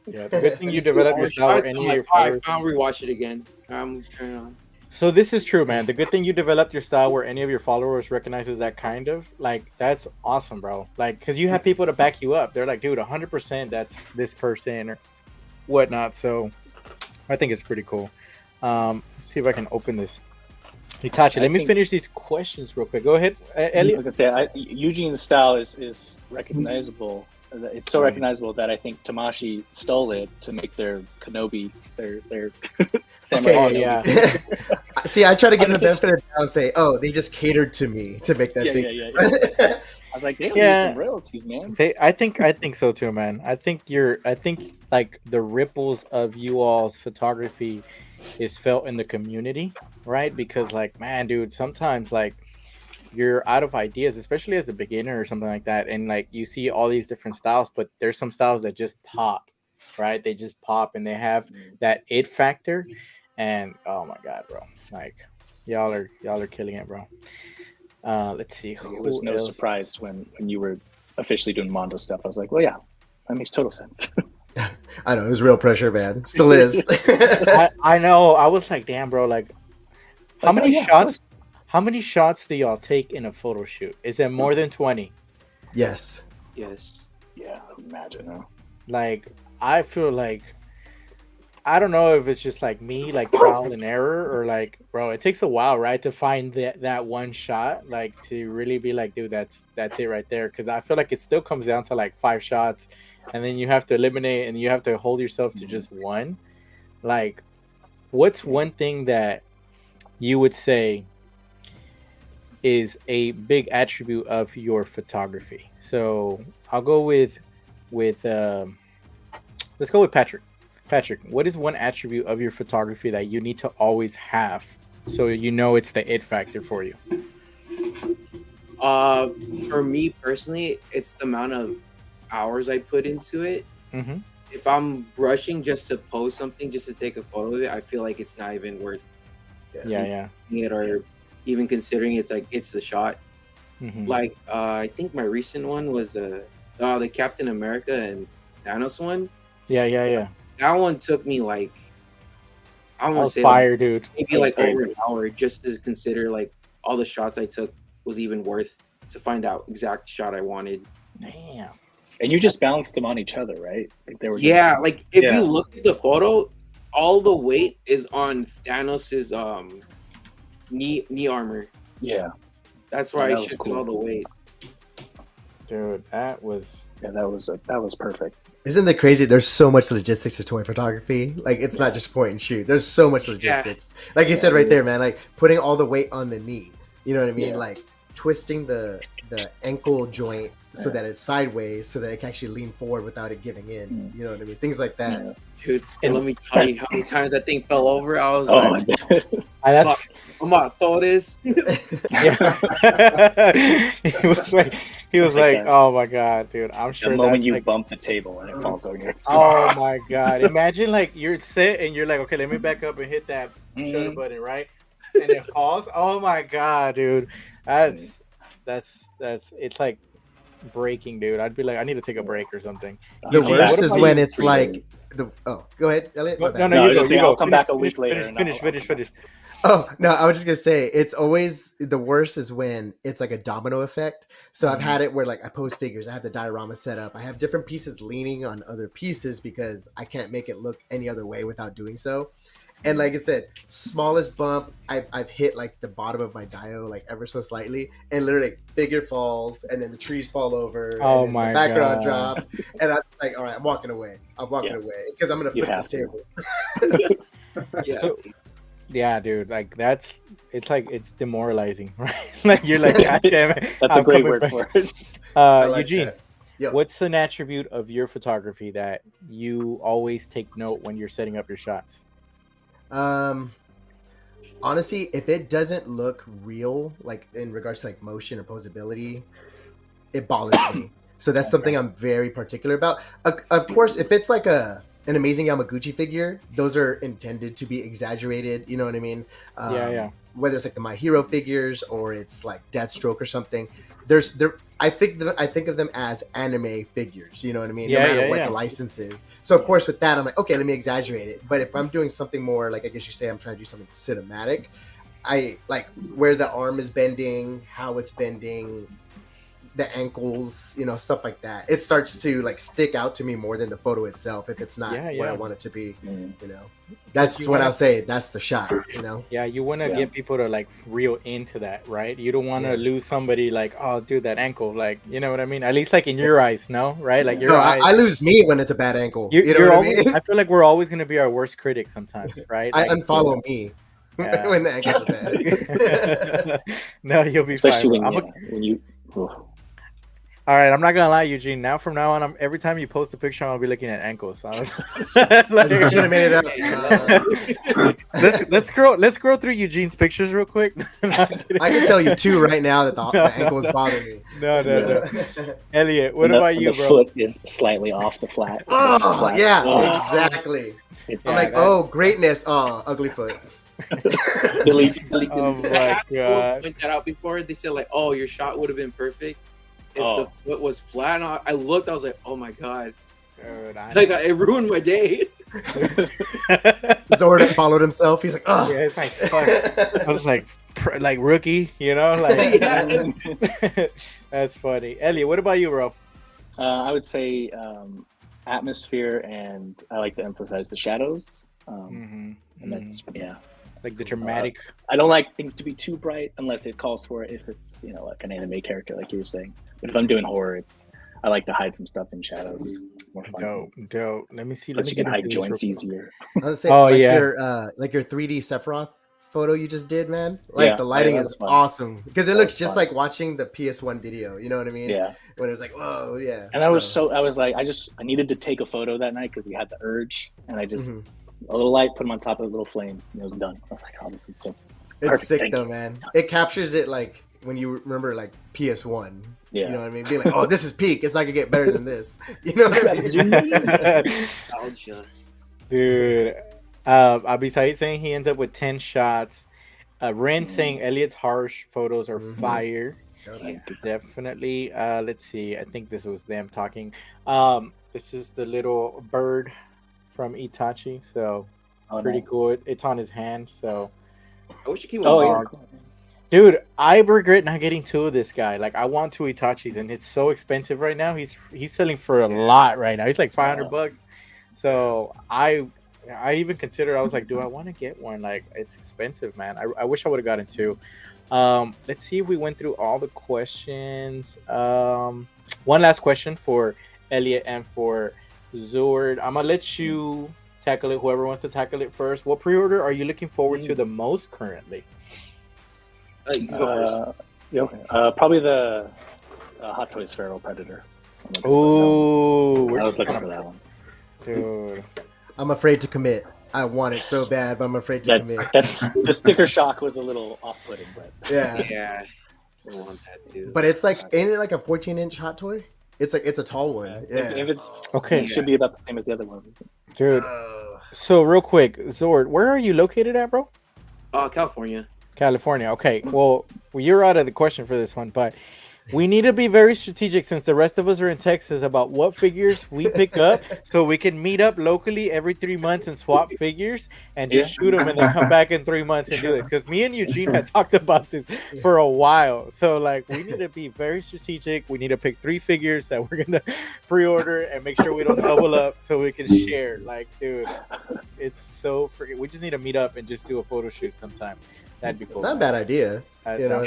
Yeah, the good thing you develop your style. I'll rewatch it again. Turn it on. So this is true, man. The good thing you developed your style where any of your followers recognizes that kind of, like, that's awesome, bro. Like, because you have people to back you up. They're like, dude, 100% that's this person or whatnot. So I think it's pretty cool. See if I can open this. Itachi, let me finish these questions real quick. Go ahead, Elliot. I was gonna say, Eugene's style is recognizable. It's so recognizable that I think Tamashi stole it to make their Kenobi, their samurai. Okay, yeah. See, I try to give them the benefit of the doubt and say, "Oh, they just catered to me to make that thing." Yeah. I was like, they don't use some royalties, man. I think so too, man. I think like the ripples of you all's photography is felt in the community, right? Because like, man, dude, sometimes like you're out of ideas, especially as a beginner or something like that, and like you see all these different styles, but there's some styles that just pop, right? They just pop and they have that it factor, and oh my god, bro, like y'all are killing it, bro. Let's see. It was no surprise when you were officially doing Mondo stuff. I was like, well, yeah, that makes total sense. I know, it was real pressure, man. Still is. I know. I was like, damn, bro, like how many shots? How many shots do y'all take in a photo shoot? Is it more than 20? Yes. Yeah, imagine. Huh? Like, I feel like, I don't know if it's just like me, like trial and error, or like, bro, it takes a while, right, to find that one shot, like to really be like, dude, that's it right there. Because I feel like it still comes down to like 5 shots, and then you have to eliminate, and you have to hold yourself to just one. Like, what's one thing that you would say is a big attribute of your photography? So I'll go with let's go with Patrick. Patrick, what is one attribute of your photography that you need to always have so you know it's the it factor for you? For me personally, it's the amount of hours I put into it. Mm-hmm. if I'm rushing just to post something, just to take a photo of it, I feel like it's not even worth it or even considering it's like it's the shot. Like I think my recent one was the Captain America and Thanos one. Yeah. That one took me like I want to say fire, dude. Maybe like over an hour just to consider like all the shots I took was even worth to find out exact shot I wanted. Damn. And you just balanced them on each other, right? Like they were like if you look at the photo, all the weight is on Thanos's knee armor. Yeah. That's why I shifted all the weight. Dude, that was perfect. Isn't that crazy? There's so much logistics to toy photography. Like it's not just point and shoot. There's so much logistics. Like you said right there, man. Like putting all the weight on the knee. You know what I mean? Like twisting the ankle joint so that it's sideways, so that it can actually lean forward without it giving in. You know what I mean? Things like that. Dude, let me tell you how many times that thing fell over. I was like, I'm about to throw this. He was like, oh my god, dude. I'm sure the moment you bump the table and it falls over your Oh my god. Imagine like you're sit and you're like, okay, let me back up and hit that shutter button, right? And it falls. Oh my god, dude. That's it's like breaking, dude. I'd be like, I need to take a break or something. The worst is when it's like go ahead, Elliot. No, you go. I'll come back a week later. Finish. Oh, no, I was just going to say, it's always, the worst is when it's like a domino effect. So I've had it where like I post figures, I have the diorama set up, I have different pieces leaning on other pieces because I can't make it look any other way without doing so. And like I said, smallest bump, I've hit like the bottom of my dio like ever so slightly, and literally figure falls, and then the trees fall over, oh and my the background god. drops, and I'm like, all right, I'm walking away because I'm gonna flip this table. Yeah, dude, like it's demoralizing, right? Like you're like, god damn it. That's a great word for it. Like Eugene, what's an attribute of your photography that you always take note when you're setting up your shots? Honestly, if it doesn't look real, like in regards to like motion or posability, it bothers me. So that's something I'm very particular about. Of course, if it's like an amazing Yamaguchi figure, those are intended to be exaggerated. You know what I mean? Whether it's like the My Hero figures or it's like Deathstroke or something, I think of them as anime figures. You know what I mean? No matter what the license is. So of course with that, I'm like, okay, let me exaggerate it. But if I'm doing something more, like I guess you say, I'm trying to do something cinematic, I like where the arm is bending, how it's bending, the ankles, you know, stuff like that. It starts to like stick out to me more than the photo itself if it's not where I want it to be. You know, that's what I'll say. That's the shot. You know. Yeah, you want to get people to like reel into that, right? You don't want to lose somebody like, oh, dude, that ankle, like, you know what I mean? At least like in your eyes, no, right? Like your eyes. I lose me when it's a bad ankle. You know what always, I mean? I feel like we're always gonna be our worst critic sometimes, right? I unfollow me. When the ankles are bad. No, you'll be especially fine. when you. All right, I'm not gonna lie, Eugene. Now from now on, every time you post a picture, I'll be looking at ankles. So like, I should have made it up. Let's scroll through Eugene's pictures real quick. I can tell you two right now that the ankles bother me. No. Elliot, what about you, bro? The foot is slightly off the flat. Exactly. I'm like, oh, greatness. Oh, ugly foot. Oh my god! Point that out before. They said like, oh, your shot would have been perfect if the foot was flat. And I looked. I was like, oh my god! Dude, it ruined my day. Zord followed himself. He's like, oh, yeah, it's like fuck. I was like rookie, you know, like that's funny. Elliot, what about you, bro? I would say atmosphere, and I like to emphasize the shadows. And that's like the dramatic. I don't like things to be too bright unless it calls for it. If it's like an anime character, like you were saying. But if I'm doing horror, I like to hide some stuff in shadows. More fun. Dope. Let me see. Plus you can hide joints easier. I was saying, your 3D Sephiroth photo you just did, man. Like the lighting is awesome because it looks just like watching the PS1 video. You know what I mean? Yeah. When it was like, whoa, yeah. And I was like, I needed to take a photo that night because we had the urge, and I just. A little light, put them on top of the little flames, and it was done. I was like, "Oh, this is so." It's sick though, man. It captures it like when you remember like PS1. Yeah. You know what I mean? Being like, oh, this is peak. It's not gonna get better than this. You know what I mean? Dude, besides saying he ends up with 10 shots, Ren saying Elliot's harsh photos are fire. Yeah. Definitely. Let's see. I think this was them talking. This is the little bird from Itachi. So pretty cool. It's on his hand. So I wish it came with Dude, I regret not getting 2 of this guy. Like, I want 2 Itachis, and it's so expensive right now. He's selling for a lot right now. He's like $500. So I even considered. I was like, do I want to get one? Like, it's expensive, man. I wish I would have gotten 2. Let's see if we went through all the questions. One last question for Elliot and for Zord. I'm gonna let you tackle it. Whoever wants to tackle it first. What pre-order are you looking forward to the most currently? You can go first. Probably the Hot Toys Feral Predator. Oh, I was looking for that one, dude. I'm afraid to commit. I want it so bad, but I'm afraid to commit. That's the sticker shock was a little off-putting, but yeah, I want that too. But it's like, ain't it like a 14-inch Hot Toy? It's like, it's a tall one. Yeah. If it's okay, it should be about the same as the other one, dude. So real quick, Zord, where are you located at, bro? California. California. Okay. Well, you're out of the question for this one, but we need to be very strategic since the rest of us are in Texas about what figures we pick up so we can meet up locally every 3 months and swap figures and just shoot them and then come back in 3 months and do it. Because me and Eugene had talked about this for a while. So, like, we need to be very strategic. We need to pick 3 figures that we're going to pre-order and make sure we don't double up so we can share. Like, dude, it's so freaking... We just need to meet up and just do a photo shoot sometime. That'd be cool. It's not a bad idea. You know,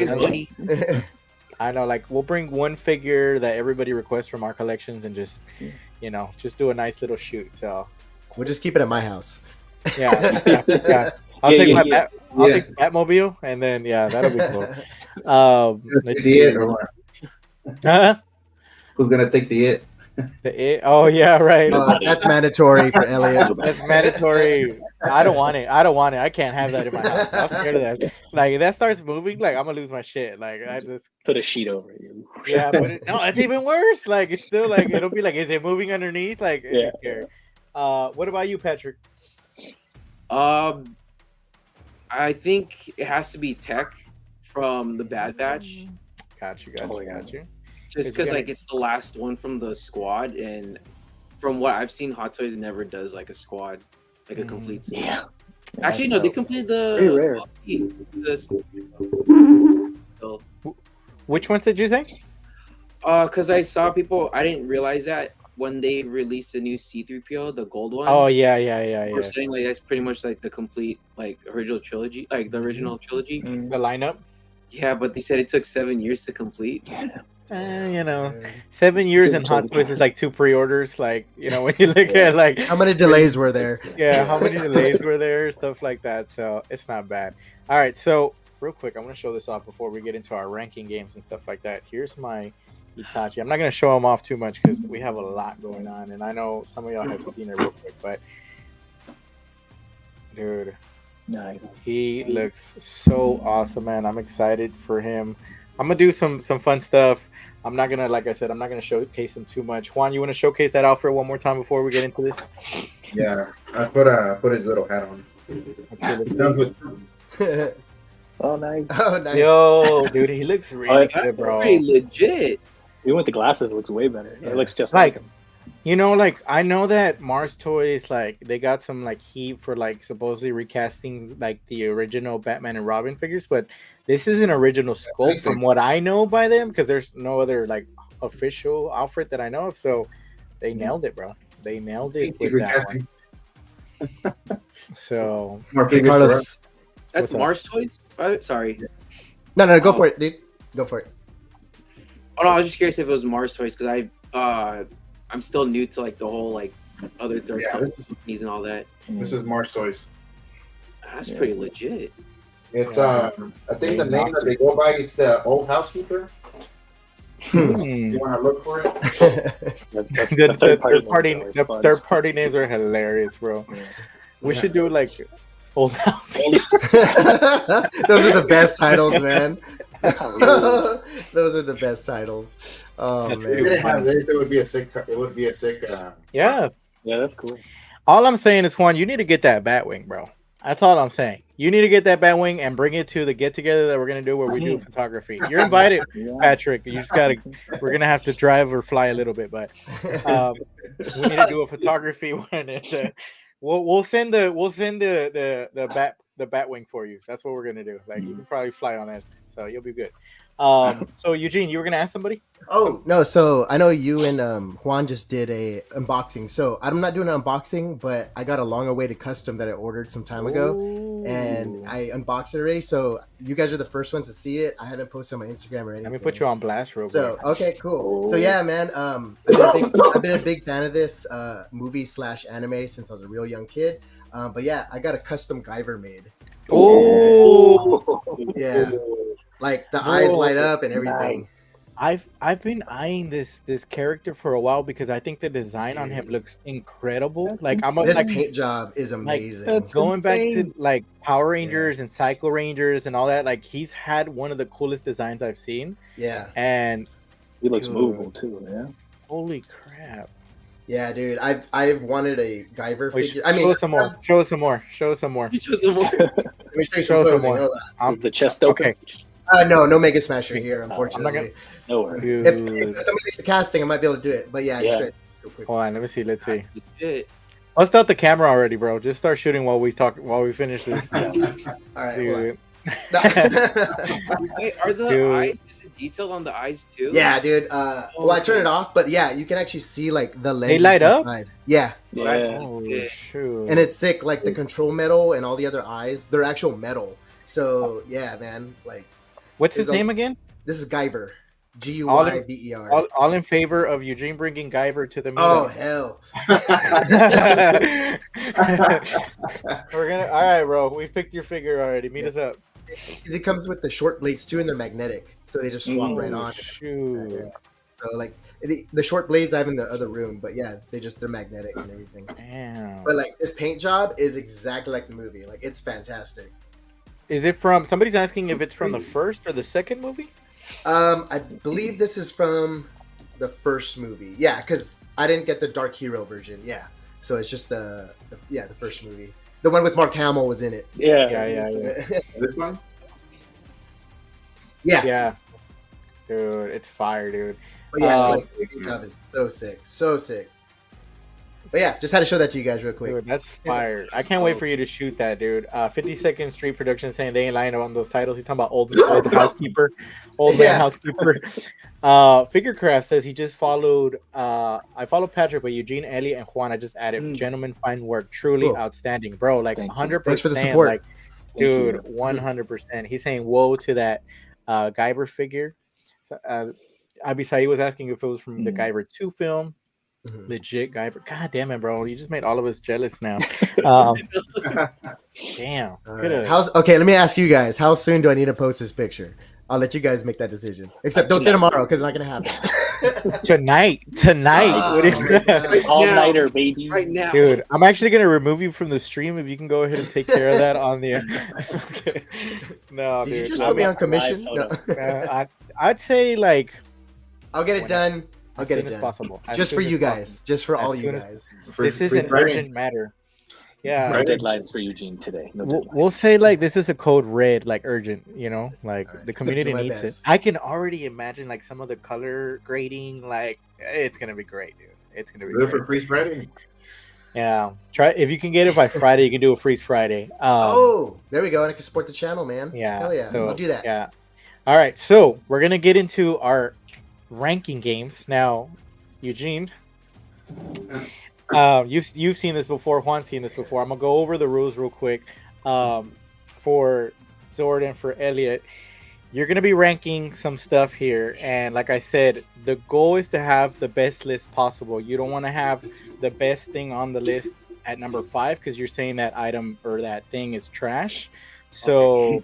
I know, like, we'll bring one figure that everybody requests from our collections and just, you know, just do a nice little shoot. So we'll just keep it at my house. Yeah. I'll take Batmobile, and then that'll be cool. Let's see. Who's gonna take the it? The it? Oh yeah, right. That's mandatory for Elliot. That's mandatory. I don't want it. I can't have that in my house. I'm scared of that. Like, if that starts moving, like, I'm gonna lose my shit. Like, I just put a sheet over you. Yeah, but no, it's even worse. Like, it's still like, it'll be like, is it moving underneath? Like, it's scary. What about you, Patrick? I think it has to be Tech from the Bad Batch. Got you. Just because like it's the last one from the squad, and from what I've seen, Hot Toys never does like a squad, like a complete squad. Yeah. Actually, no, they completed the. Which ones did you say? Because I saw people. I didn't realize that when they released a new C-3PO, the gold one. Oh yeah. We're saying like that's pretty much like the complete like original trilogy, like the original trilogy. The lineup. Yeah, but they said it took 7 years to complete. You know, 7 years in Hot Toys is like 2 pre-orders. Like, you know, when you look at like how many delays were there? Yeah, how many delays were there? Stuff like that. So it's not bad. All right, so real quick, I'm gonna show this off before we get into our ranking games and stuff like that. Here's my Itachi. I'm not gonna show them off too much because we have a lot going on, and I know some of y'all have seen it real quick, but dude. Nice. He looks so awesome, man. I'm excited for him. I'm gonna do some fun stuff. I'm not gonna, like I said, I'm not gonna showcase him too much. Juan, you want to showcase that outfit one more time before we get into this? Yeah, I put his little hat on. Oh nice. Oh nice. Yo, dude, he looks really good, bro. Pretty legit. Even with the glasses, it looks way better. It looks just like him. You know, like, I know that Mars Toys, like, they got some, like, heat for, like, supposedly recasting, like, the original Batman and Robin figures, but this is an original sculpt from what I know by them, because there's no other, like, official outfit that I know of, so they nailed it, bro. They nailed it with that one. So, Carlos, that's Mars Toys? Sorry. No, go for it, dude. Go for it. Oh, no, I was just curious if it was Mars Toys, because I'm still new to like the whole like other third companies and all that. This is Mars Toys. That's pretty legit. It's I think the name that they go by is the Old Housekeeper. You want to look for it? The third party names are hilarious, bro. We should do like Old House. Those are the best titles, man. Those are the best titles. Oh That's man. If we didn't have this, it would be a sick. It would be a sick. Yeah. Yeah, that's cool. All I'm saying is, Juan, you need to get that Batwing, bro. That's all I'm saying. You need to get that Batwing and bring it to the get together that we're gonna do where we do photography. You're invited, Patrick. You just gotta. We're gonna have to drive or fly a little bit, but we need to do a photography one. And we'll send the Batwing for you. That's what we're gonna do. Like you can probably fly on that, so you'll be good. So Eugene, you were gonna ask somebody? Oh no, so I know you and Juan just did a unboxing. So I'm not doing an unboxing, but I got a long-awaited custom that I ordered some time ago, and I unboxed it already. So you guys are the first ones to see it. I haven't posted on my Instagram or anything. Let me put you on blast real quick. So okay, cool. So yeah, man, I've been a big fan of this movie/anime since I was a real young kid. But yeah, I got a custom Guyver made. Oh yeah. Like the eyes light up and everything. Nice. I've been eyeing this character for a while because I think the design on him looks incredible. That's like I'm This like paint job is amazing. that's going back insane. to like Power Rangers and Psycho Rangers and all that. Like he's had one of the coolest designs I've seen. Yeah. And He looks Dude. movable too, man. holy crap! Yeah, dude. I've wanted a Guyver Wait, figure. show us some more. Show us some more. Show us some more. Let me show you Show some us some posing. more. Hold on. Is the chest open? Okay. No Mega Smasher here, I'm unfortunately. No worries. Dude. If somebody makes the casting, I might be able to do it. But yeah, Yeah. just so quick. Hold on. Let me see. Let's see. Shit. Let's start the camera already, bro. Just start shooting while we talk. While we finish this. All right. Dude. Wait, are the Dude. eyes? Is it detailed on the eyes too? Yeah, dude. Well, I turn it off, but yeah, you can actually see like the lens. light up? inside. Yeah, Yeah. Oh Yeah. shoot! and it's sick. Like the control metal and all the other eyes, they're actual metal. So yeah, man. Like What's his is a- name again? this is Guyver, Guyver. All in favor of Eugene bringing Guyver to the meeting. Oh hell! We're gonna. All right, bro. We picked your figure already. Meet us up. Because it comes with the short blades too, and they're magnetic, so they just swap right on. Shoot. Yeah. So like the short blades I have in the other room, but yeah, they're magnetic and everything. Damn. But like this paint job is exactly like the movie. Like it's fantastic. Is it from? Somebody's asking if it's from the first or the second movie. I believe this is from the first movie. Yeah, because I didn't get the Dark Hero version. Yeah, so it's just the first movie. The one with Mark Hamill was in it. Yeah. This one? yeah. Yeah. Dude, it's fire, dude. But yeah, like, the paint job is so sick, so sick. But yeah, just had to show that to you guys real quick. Dude, that's fire. I can't wait for you to shoot that, dude. 52nd Street Production saying they ain't lying on those titles. He's talking about old housekeeper, old man Yeah. housekeeper. Figurecraft says he just followed. I followed Patrick, but Eugene, Elliot, and Juan. I just added. Gentlemen, fine work. Truly Cool. outstanding, bro. Like Thank you. 100%. Thanks for the support. Like, dude, 100%. He's saying whoa to that Guyver figure. Abisai was asking if it was from the Guyver 2 film. Mhm. Legit Guyver. God damn it, bro. You just made all of us jealous now. Damn. All Coulda- right. Okay, let me ask you guys. How soon do I need to post this picture? I'll let you guys make that decision. Except don't say tomorrow because it's not gonna happen. Tonight. What do you- my All now. nighter, baby. Right now. Dude, I'm actually gonna remove you from the stream if you can go ahead and take care of that on the. Okay. No, Did you dude. just I'm put me not- on commission? live No. I'd say like I'll get it done. I'll as get soon it as done. possible. As Just soon for as you possible. guys. Just for As all you soon as- guys. This is an urgent matter. Yeah. No deadlines for Eugene today. No deadlines. We'll say like this is a code red, like urgent, you know, like Alright. the community Do my needs it. best. I can already imagine like some of the color grading, like it's gonna be great, dude. It's gonna be Do it for great. Freeze Friday. Yeah, try if you can get it by Friday, you can do a freeze Friday. Oh, there we go. And I can support the channel, man. yeah, Hell yeah. So I'll do that. Yeah. All right, so we're gonna get into our ranking games now, Eugene. You've seen this before. Juan's seen this before. I'm gonna go over the rules real quick. For Zord and for Elliot, you're gonna be ranking some stuff here, and like I said, the goal is to have the best list possible. You don't want to have the best thing on the list at number 5 because you're saying that item or that thing is trash. So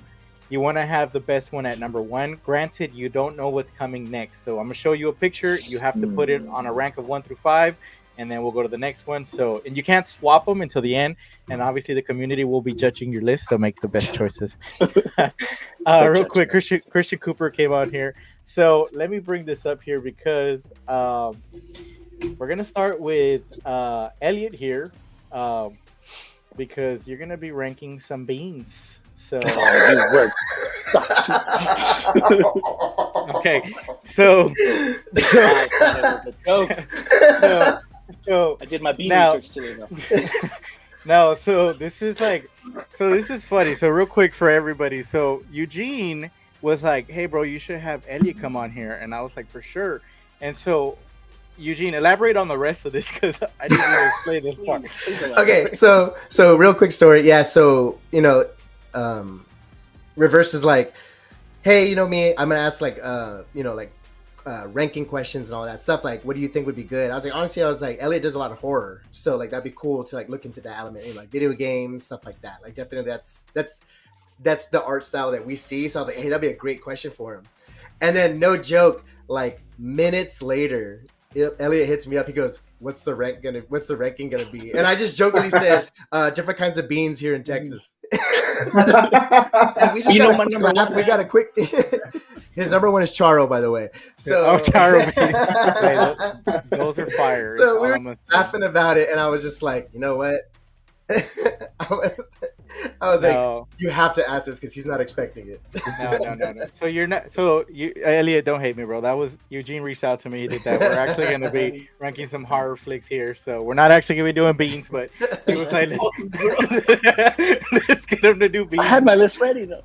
you want to have the best one at number 1. Granted, you don't know what's coming next, so I'm gonna show you a picture. You have to put it on a rank of 1 through 5. and then we'll go to the next one. So, and you can't swap them until the end. And obviously, the community will be judging your list, so make the best choices. Real quick, Christian Cooper came on here. So let me bring this up here because we're gonna start with Elliot here, because you're gonna be ranking some beans. So okay, so I did my bean research today, though. No, so this is funny. So real quick for everybody. So Eugene was like, "Hey, bro, you should have Elliot come on here," and I was like, "For sure." And so, Eugene, elaborate on the rest of this because I didn't really explain this part. Okay, so real quick story. Yeah, so Reverse is like, hey, you know me, I'm gonna ask like ranking questions and all that stuff. Like, what do you think would be good? I was like, honestly, Elliot does a lot of horror, so like that'd be cool to like look into that element, like video games, stuff like that. Like, definitely that's the art style that we see. So I was like, hey, that'd be a great question for him. And then, no joke, like minutes later, Elliot hits me up. He goes, what's the ranking gonna be? And I just jokingly said, different kinds of beans here in Texas. And we just my number laugh. We got a quick. His number one is Charo, by the way. So Charo, those are fire. So we were laughing about it, and I was just like, you know what? I was like, you have to ask this because he's not expecting it. No. So you're not. So Elliot, don't hate me, bro. That was Eugene reached out to me. He did that. We're actually going to be ranking some horror flicks here. So we're not actually going to be doing beans, but he was like, let's get him to do beans. I had my list ready though.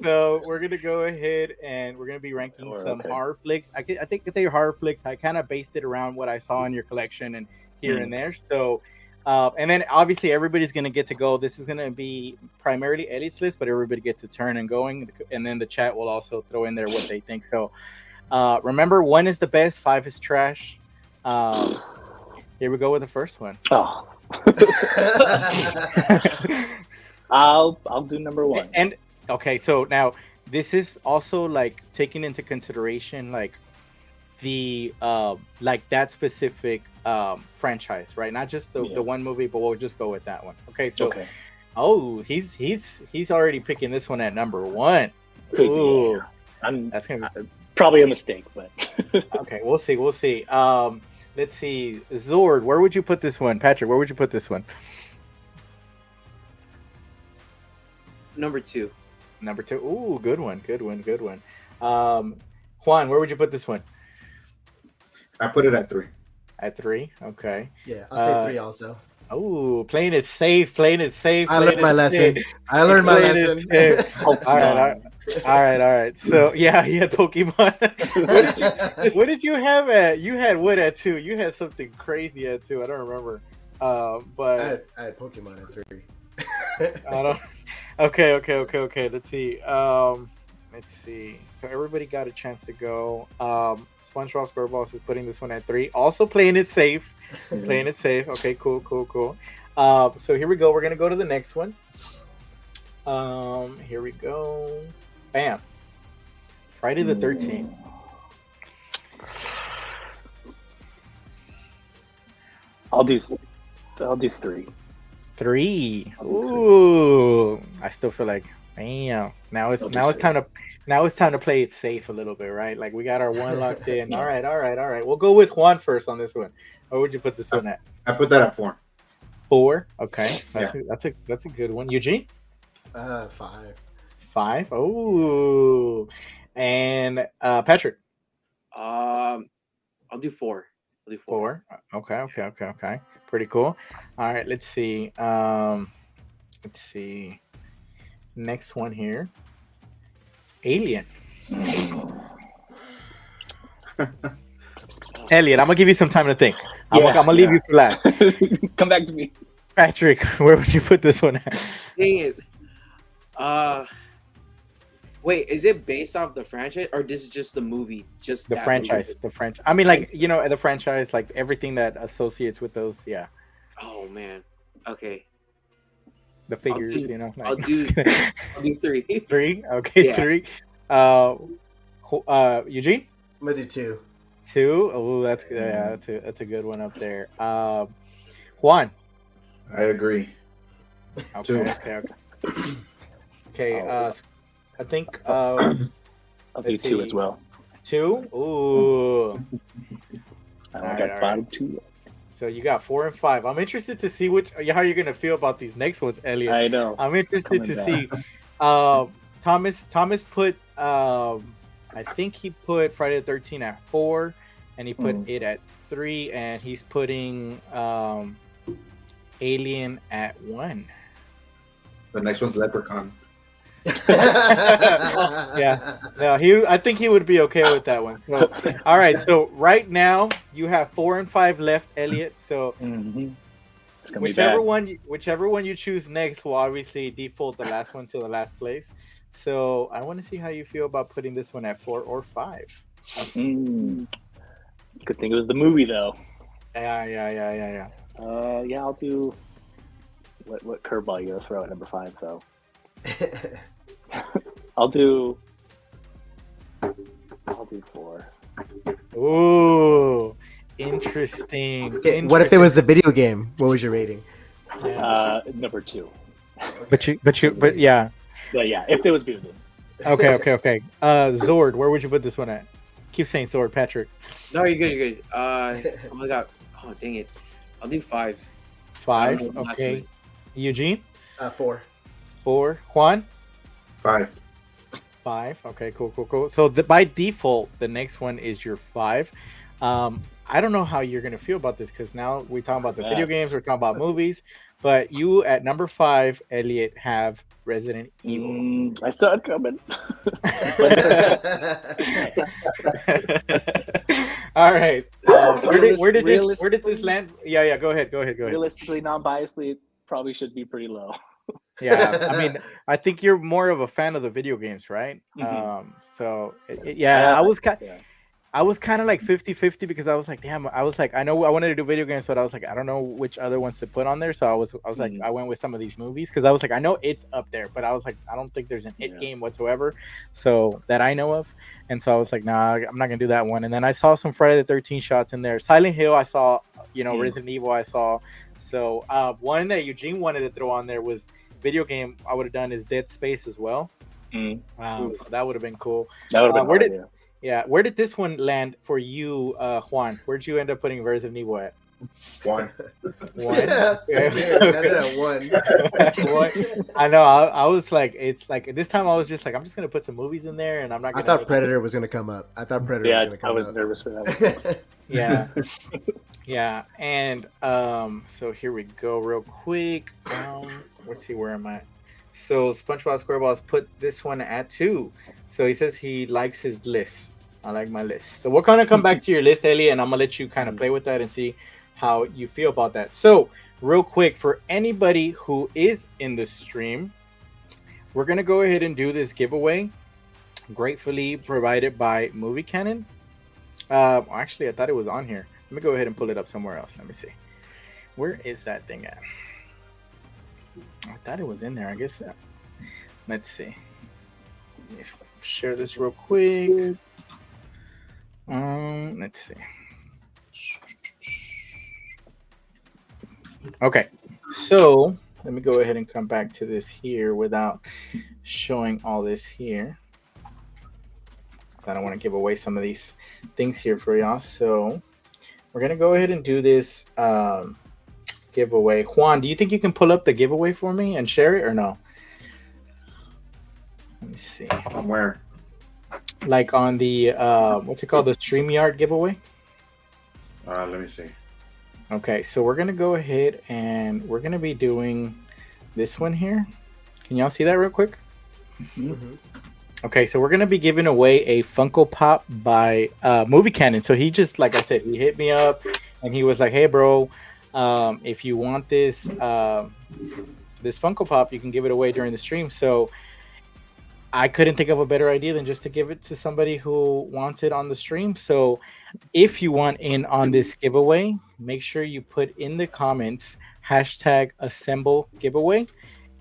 So we're gonna go ahead and we're gonna be ranking some horror flicks. I think that they're horror flicks. I kind of based it around what I saw in your collection and here and there. So. And then obviously everybody's going to get to go. This is going to be primarily Eddie's list, but everybody gets a turn and going. And then the chat will also throw in there what they think. So remember, 1 is the best, 5 is trash. Here we go with the first one. Oh. I'll do number 1. And okay, so now this is also like taking into consideration like the like that specific franchise, right? Not just the one movie, but we'll just go with that one. Okay, so he's already picking this one at number 1. Ooh, that's gonna be probably a mistake, but okay, we'll see. Let's see, Zord, where would you put this one? Patrick, where would you put this one? Number 2. Ooh, good one. Juan, where would you put this one? I put it at 3. At 3, okay. Yeah, I'll say 3 also. Oh, playing it safe. I learned my lesson. All right. So yeah, he had Pokemon. What did you have at? You had what at 2? You had something crazy at 2. I don't remember. But I had Pokemon at 3. I don't. Okay. Let's see. So everybody got a chance to go. SpongeBob SquarePants is putting this one at 3. Also playing it safe. Okay, cool. So here we go. We're gonna go to the next one. Here we go. Bam. Friday the 13th. I'll do 3. 3. Ooh. I still feel like, damn. Now it's time to play it safe a little bit, right? Like we got our 1 locked in. All right. We'll go with Juan first on this one. Where would you put this one at? I put that at 4. 4. Okay. That's a good one. Eugene? 5. 5. Oh. And Patrick? I'll do 4. 4. Okay. Pretty cool. All right, let's see. Next one here. Alien. Elliot, I'm gonna give you some time to think. I'm gonna leave you for last. Come back to me. Patrick, where would you put this one at? Dang it. Wait, is it based off the franchise or this is just the movie? Just the franchise. Movie? The franchise. I mean, like, you know, the franchise, like everything that associates with those. Yeah. Oh man. Okay. The figures, you know. Like, I'll do 3. 3. Okay, yeah. 3. Eugene. I'm gonna do 2. 2. Oh, that's good. Yeah, that's a good one up there. Juan. I agree. Okay. Okay. I think I'll do 2 as well. 2. Ooh. I got bottom 2. So you got 4 and 5. I'm interested to see how you're gonna feel about these next ones, Elliot. I know. I'm interested to see. Thomas put I think he put Friday the 13th at 4, and he put it at 3, and he's putting Alien at 1. The next one's Leprechaun. Yeah, no, I think he would be okay with that one. So, all right, so right now you have 4 and 5 left, Elliot. So whichever one you choose next will obviously default the last one to the last place. So I want to see how you feel about putting this one at 4 or 5. Good thing it was the movie though. Yeah. I'll do what curveball you gonna throw at number 5 though. I'll do 4. Ooh, interesting. Okay, what if it was a video game? What was your rating? Number 2. But yeah. But yeah, if there was video game. Okay. Zord, where would you put this one at? Keep saying Zord, Patrick. No, you're good. Oh my god. Oh dang it. I'll do 5. 5. Okay. Eugene? 4. 4. Juan? 5. 5. Okay, cool. So by default, the next one is your 5. I don't know how you're gonna feel about this because now we're talking about the video games, we're talking about movies, but you at number 5, Elliot, have Resident Evil. I saw it coming. All right. Where did this land? Yeah. Go ahead. Realistically, non-biasedly, it probably should be pretty low. Yeah, I mean, I think you're more of a fan of the video games, right? So I was kind of like 50-50 because I was like, damn, I know I wanted to do video games, but I was like, I don't know which other ones to put on there. So I was like, I went with some of these movies because I was like, I know it's up there, but I was like, I don't think there's an it game whatsoever, so that I know of. And so I was like, nah, I'm not gonna do that one. And then I saw some Friday the 13th shots in there. Silent Hill, I saw, Resident Evil, I saw. So one that Eugene wanted to throw on there was video game. I would have done is Dead Space as well. So that would have been cool. That would have been where did this one land for you, Juan? Where'd you end up putting Resident Evil at? 1. 1. Okay. 1. I know. I was like, it's like this time I was just like, I'm just gonna put some movies in there, and I'm not. I thought Predator was gonna come up. I was gonna come up. I was nervous for that one. Yeah. And so here we go, real quick. Let's see, where am I? So SpongeBob SquarePants put this one at 2. So he says he likes his list. I like my list. So we're gonna come back to your list, Ellie, and I'm gonna let you kind of play with that and see how you feel about that. So real quick, for anybody who is in the stream, we're gonna go ahead and do this giveaway, gratefully provided by Movie Cannon. Actually, I thought it was on here. Let me go ahead and pull it up somewhere else. Let me see. Where is that thing at? I thought it was in there. I guess. Let's see. Let's share this real quick. Let's see. Okay, so let me go ahead and come back to this here without showing all this here. I don't want to give away some of these things here for y'all. So we're gonna go ahead and do this giveaway. Juan, do you think you can pull up the giveaway for me and share it or no? Let me see. Somewhere. Like on the what's it called? The StreamYard giveaway? Let me see. Okay, so we're gonna go ahead and we're gonna be doing this one here. Can y'all see that real quick? Mm-hmm. Okay, so we're gonna be giving away a Funko Pop by Movie Cannon. So he just, like I said, he hit me up and he was like, "Hey, bro, if you want this this Funko Pop, you can give it away during the stream." So I couldn't think of a better idea than just to give it to somebody who wants it on the stream. So if you want in on this giveaway, make sure you put in the comments #assemble giveaway,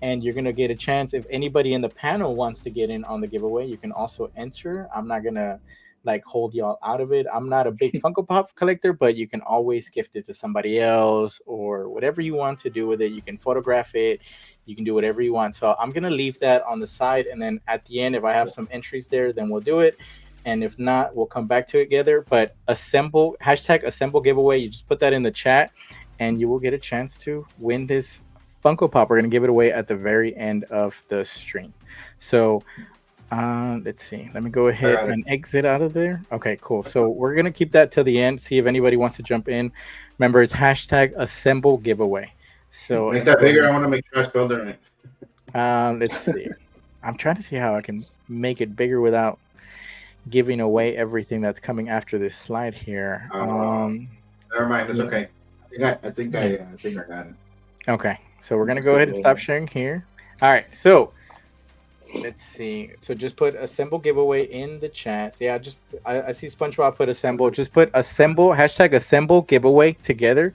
and you're gonna get a chance. If anybody in the panel wants to get in on the giveaway, you can also enter. I'm not gonna like hold y'all out of it. I'm not a big Funko Pop collector, but you can always gift it to somebody else or whatever you want to do with it. You can photograph it. You can do whatever you want. So I'm going to leave that on the side. And then at the end, if I have some entries there, then we'll do it. And if not, we'll come back to it together. But assemble, #assemble giveaway. You just put that in the chat and you will get a chance to win this Funko Pop. We're going to give it away at the very end of the stream. So let's see. Let me go ahead and exit out of there. Okay, cool. So we're going to keep that till the end. See if anybody wants to jump in. Remember, it's #assemble giveaway. So make that bigger. I want to make sure I spelled it right. Let's see. I'm trying to see how I can make it bigger without giving away everything that's coming after this slide here. Never mind. It's okay. I think I got it. Okay. So we're going to go ahead and stop sharing here. All right. So let's see. So just put assemble giveaway in the chat. Yeah, just I see SpongeBob put assemble. Just put assemble #assemble giveaway together.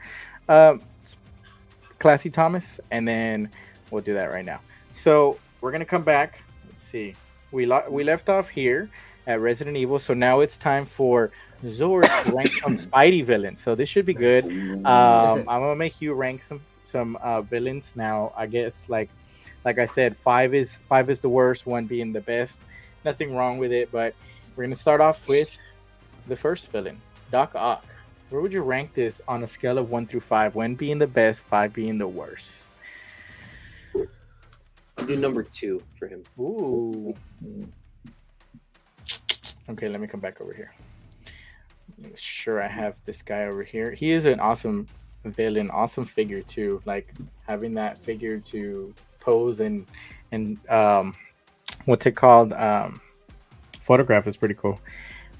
Classy Thomas, and then we'll do that right now. So we're gonna come back. Let's see. We left off here at Resident Evil. So now it's time for Zord to rank some Spidey villains. So this should be good. I'm gonna make you rank some villains now. I guess like I said, 5 is the worst, 1 being the best. Nothing wrong with it, but we're gonna start off with the first villain, Doc Ock. Where would you rank this on a scale of 1 through 5? 1 being the best, 5 being the worst. I'll do number 2 for him. Ooh. Okay, let me come back over here. Make sure I have this guy over here. He is an awesome villain, awesome figure too. Like having that figure to pose and what's it called? Photograph is pretty cool.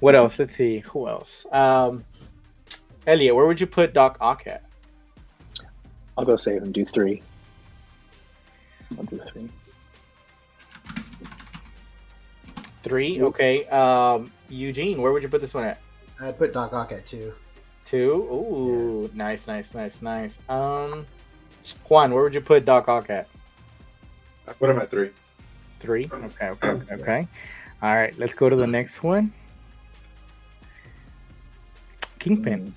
What else? Let's see. Who else? Elliot, where would you put Doc Ock at? I'll go save and do 3. I'll do 3. 3, okay. Eugene, where would you put this one at? I'd put Doc Ock at 2. 2? Ooh, yeah. Nice. Juan, where would you put Doc Ock at? I put him at 3. 3? Okay. All right, let's go to the next one. Kingpin.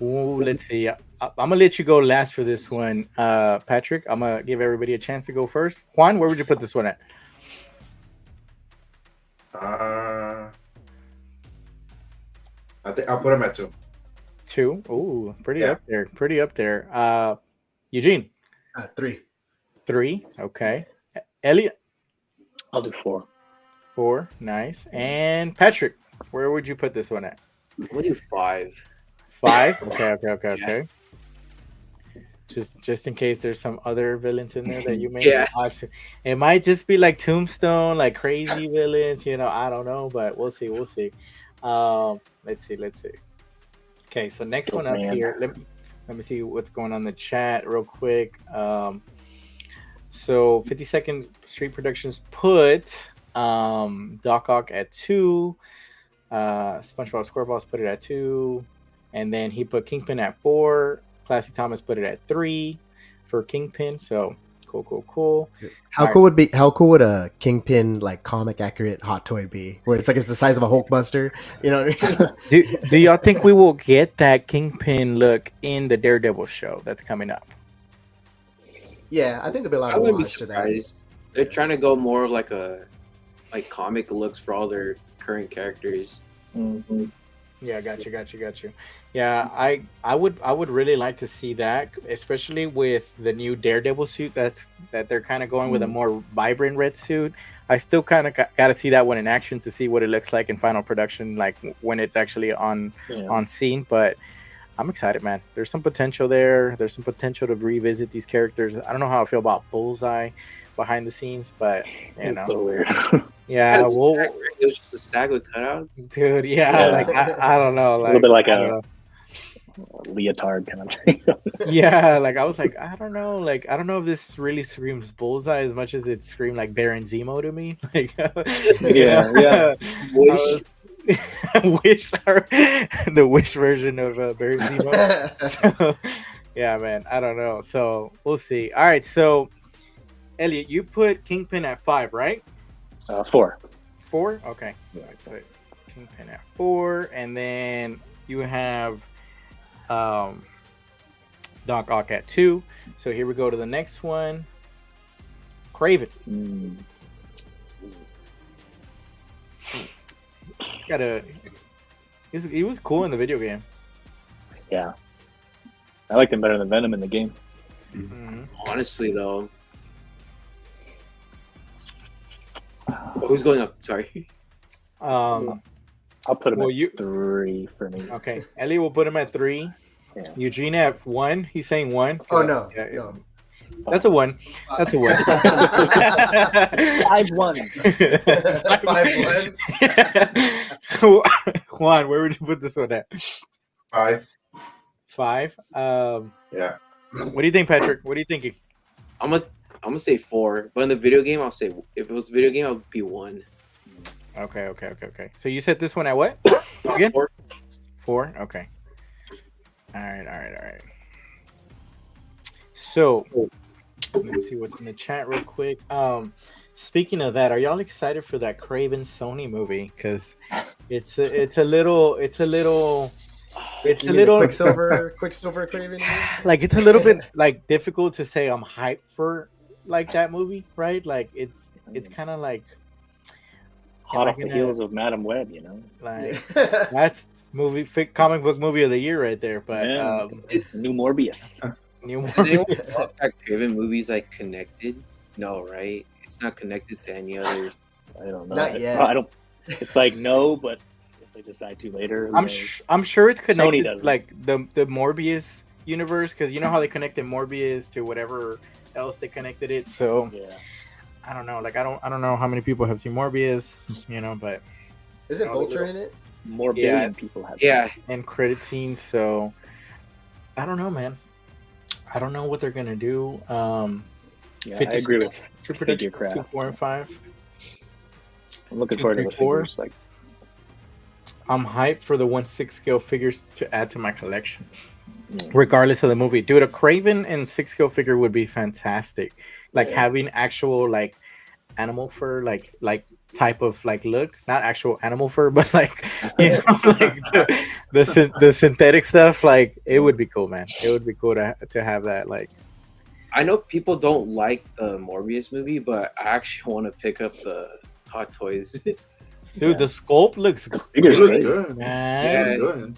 Ooh, let's see. I'm gonna let you go last for this one, Patrick. I'm gonna give everybody a chance to go first. Juan, where would you put this one at? I think I'll put him at 2. 2? Ooh, pretty up there. Eugene? 3. 3, okay. Elliot? I'll do 4. 4, nice. And Patrick, where would you put this one at? I'll do 5. 5? Okay. Just in case there's some other villains in there that you may watch. It might just be like Tombstone, like crazy villains, I don't know, but we'll see. Let's see. Okay, so next one up here. Let me see what's going on in the chat real quick. So 52nd Street Productions put Doc Ock at 2. SpongeBob SquarePants put it at 2. And then he put Kingpin at 4. Classy Thomas put it at 3 for Kingpin. So cool. How cool would a Kingpin like comic accurate hot toy be? Where it's the size of a Hulkbuster, you know what I mean? do y'all think we will get that Kingpin look in the Daredevil show that's coming up? Yeah, I think there'll be a lot of nods to that. They're trying to go more of like comic looks for all their current characters. Mm-hmm. Yeah, got you. Yeah, I would really like to see that, especially with the new Daredevil suit that they're kind of going with a more vibrant red suit. I still kind of got to see that one in action to see what it looks like in final production, like when it's actually on scene. But I'm excited, man. There's some potential there. There's some potential to revisit these characters. I don't know how I feel about Bullseye behind the scenes, but it's so weird. Yeah, it was just a stack with cutouts, dude. Yeah. I don't know, a little bit like a leotard kind of thing. Yeah, I was like, I don't know if this really screams Bullseye as much as it screamed like Baron Zemo to me. Yeah. Wish the Wish version of Baron Zemo. So, yeah, man, I don't know. So we'll see. All right, so Elliot, you put Kingpin at 5, right? 4. 4? Okay. Yeah. I put Kingpin at 4, and then you have Doc Ock at 2. So here we go to the next one. Craven. It's got a. He was cool in the video game. Yeah, I liked him better than Venom in the game. Mm-hmm. Honestly, though. Who's going up? Sorry. I'll put him at 3 for me. Okay, Ellie will put him at 3. Yeah. Eugene at 1. He's saying 1. Oh no, yeah, no. That's a 1. That's a 1. 5 1s. 5 1s. Juan, where would you put this one at? 5. 5. Yeah. What do you think, Patrick? What are you thinking? I'm gonna say 4, but in the video game, I'll say if it was a video game, I would be 1. Okay. So you set this one at what? Again? 4. 4. Okay. All right. So let's see what's in the chat real quick. Speaking of that, are y'all excited for that Craven Sony movie? Because it's a little Quicksilver Craven. Like it's a little bit like difficult to say I'm hyped for like that movie, right? Like it's kind of like hot off the heels of Madam Web, you know. Like that's comic book movie of the year right there. But it's new Morbius. Does anyone thought that Craven movie's like connected? No, right? It's not connected to any other. I don't know. Not yet. I don't. It's like no, but if they decide to later, I'm sure it's connected. Sony does like the Morbius universe, because you know how they connected Morbius to whatever else they connected it. So yeah, I don't know. Like I don't know how many people have seen Morbius, you know, but isn't Vulture in it? More billion people have. Yeah, and credit scenes. So I don't know, man. I don't know what they're gonna do. Yeah, I agree with Figure Craft 2, 4, and 5. I'm looking forward to the figures. Like, I'm hyped for the 1/6 scale figures to add to my collection, regardless of the movie. Dude, a Craven and 6 scale figure would be fantastic. Like having actual like animal fur, like type of like look, not actual animal fur, but like you know, like the synthetic stuff. Like it would be cool, man. It would be cool to have that. Like, I know people don't like the Morbius movie, but I actually want to pick up the Hot Toys. Dude, the sculpt looks good, man. Yeah. Good.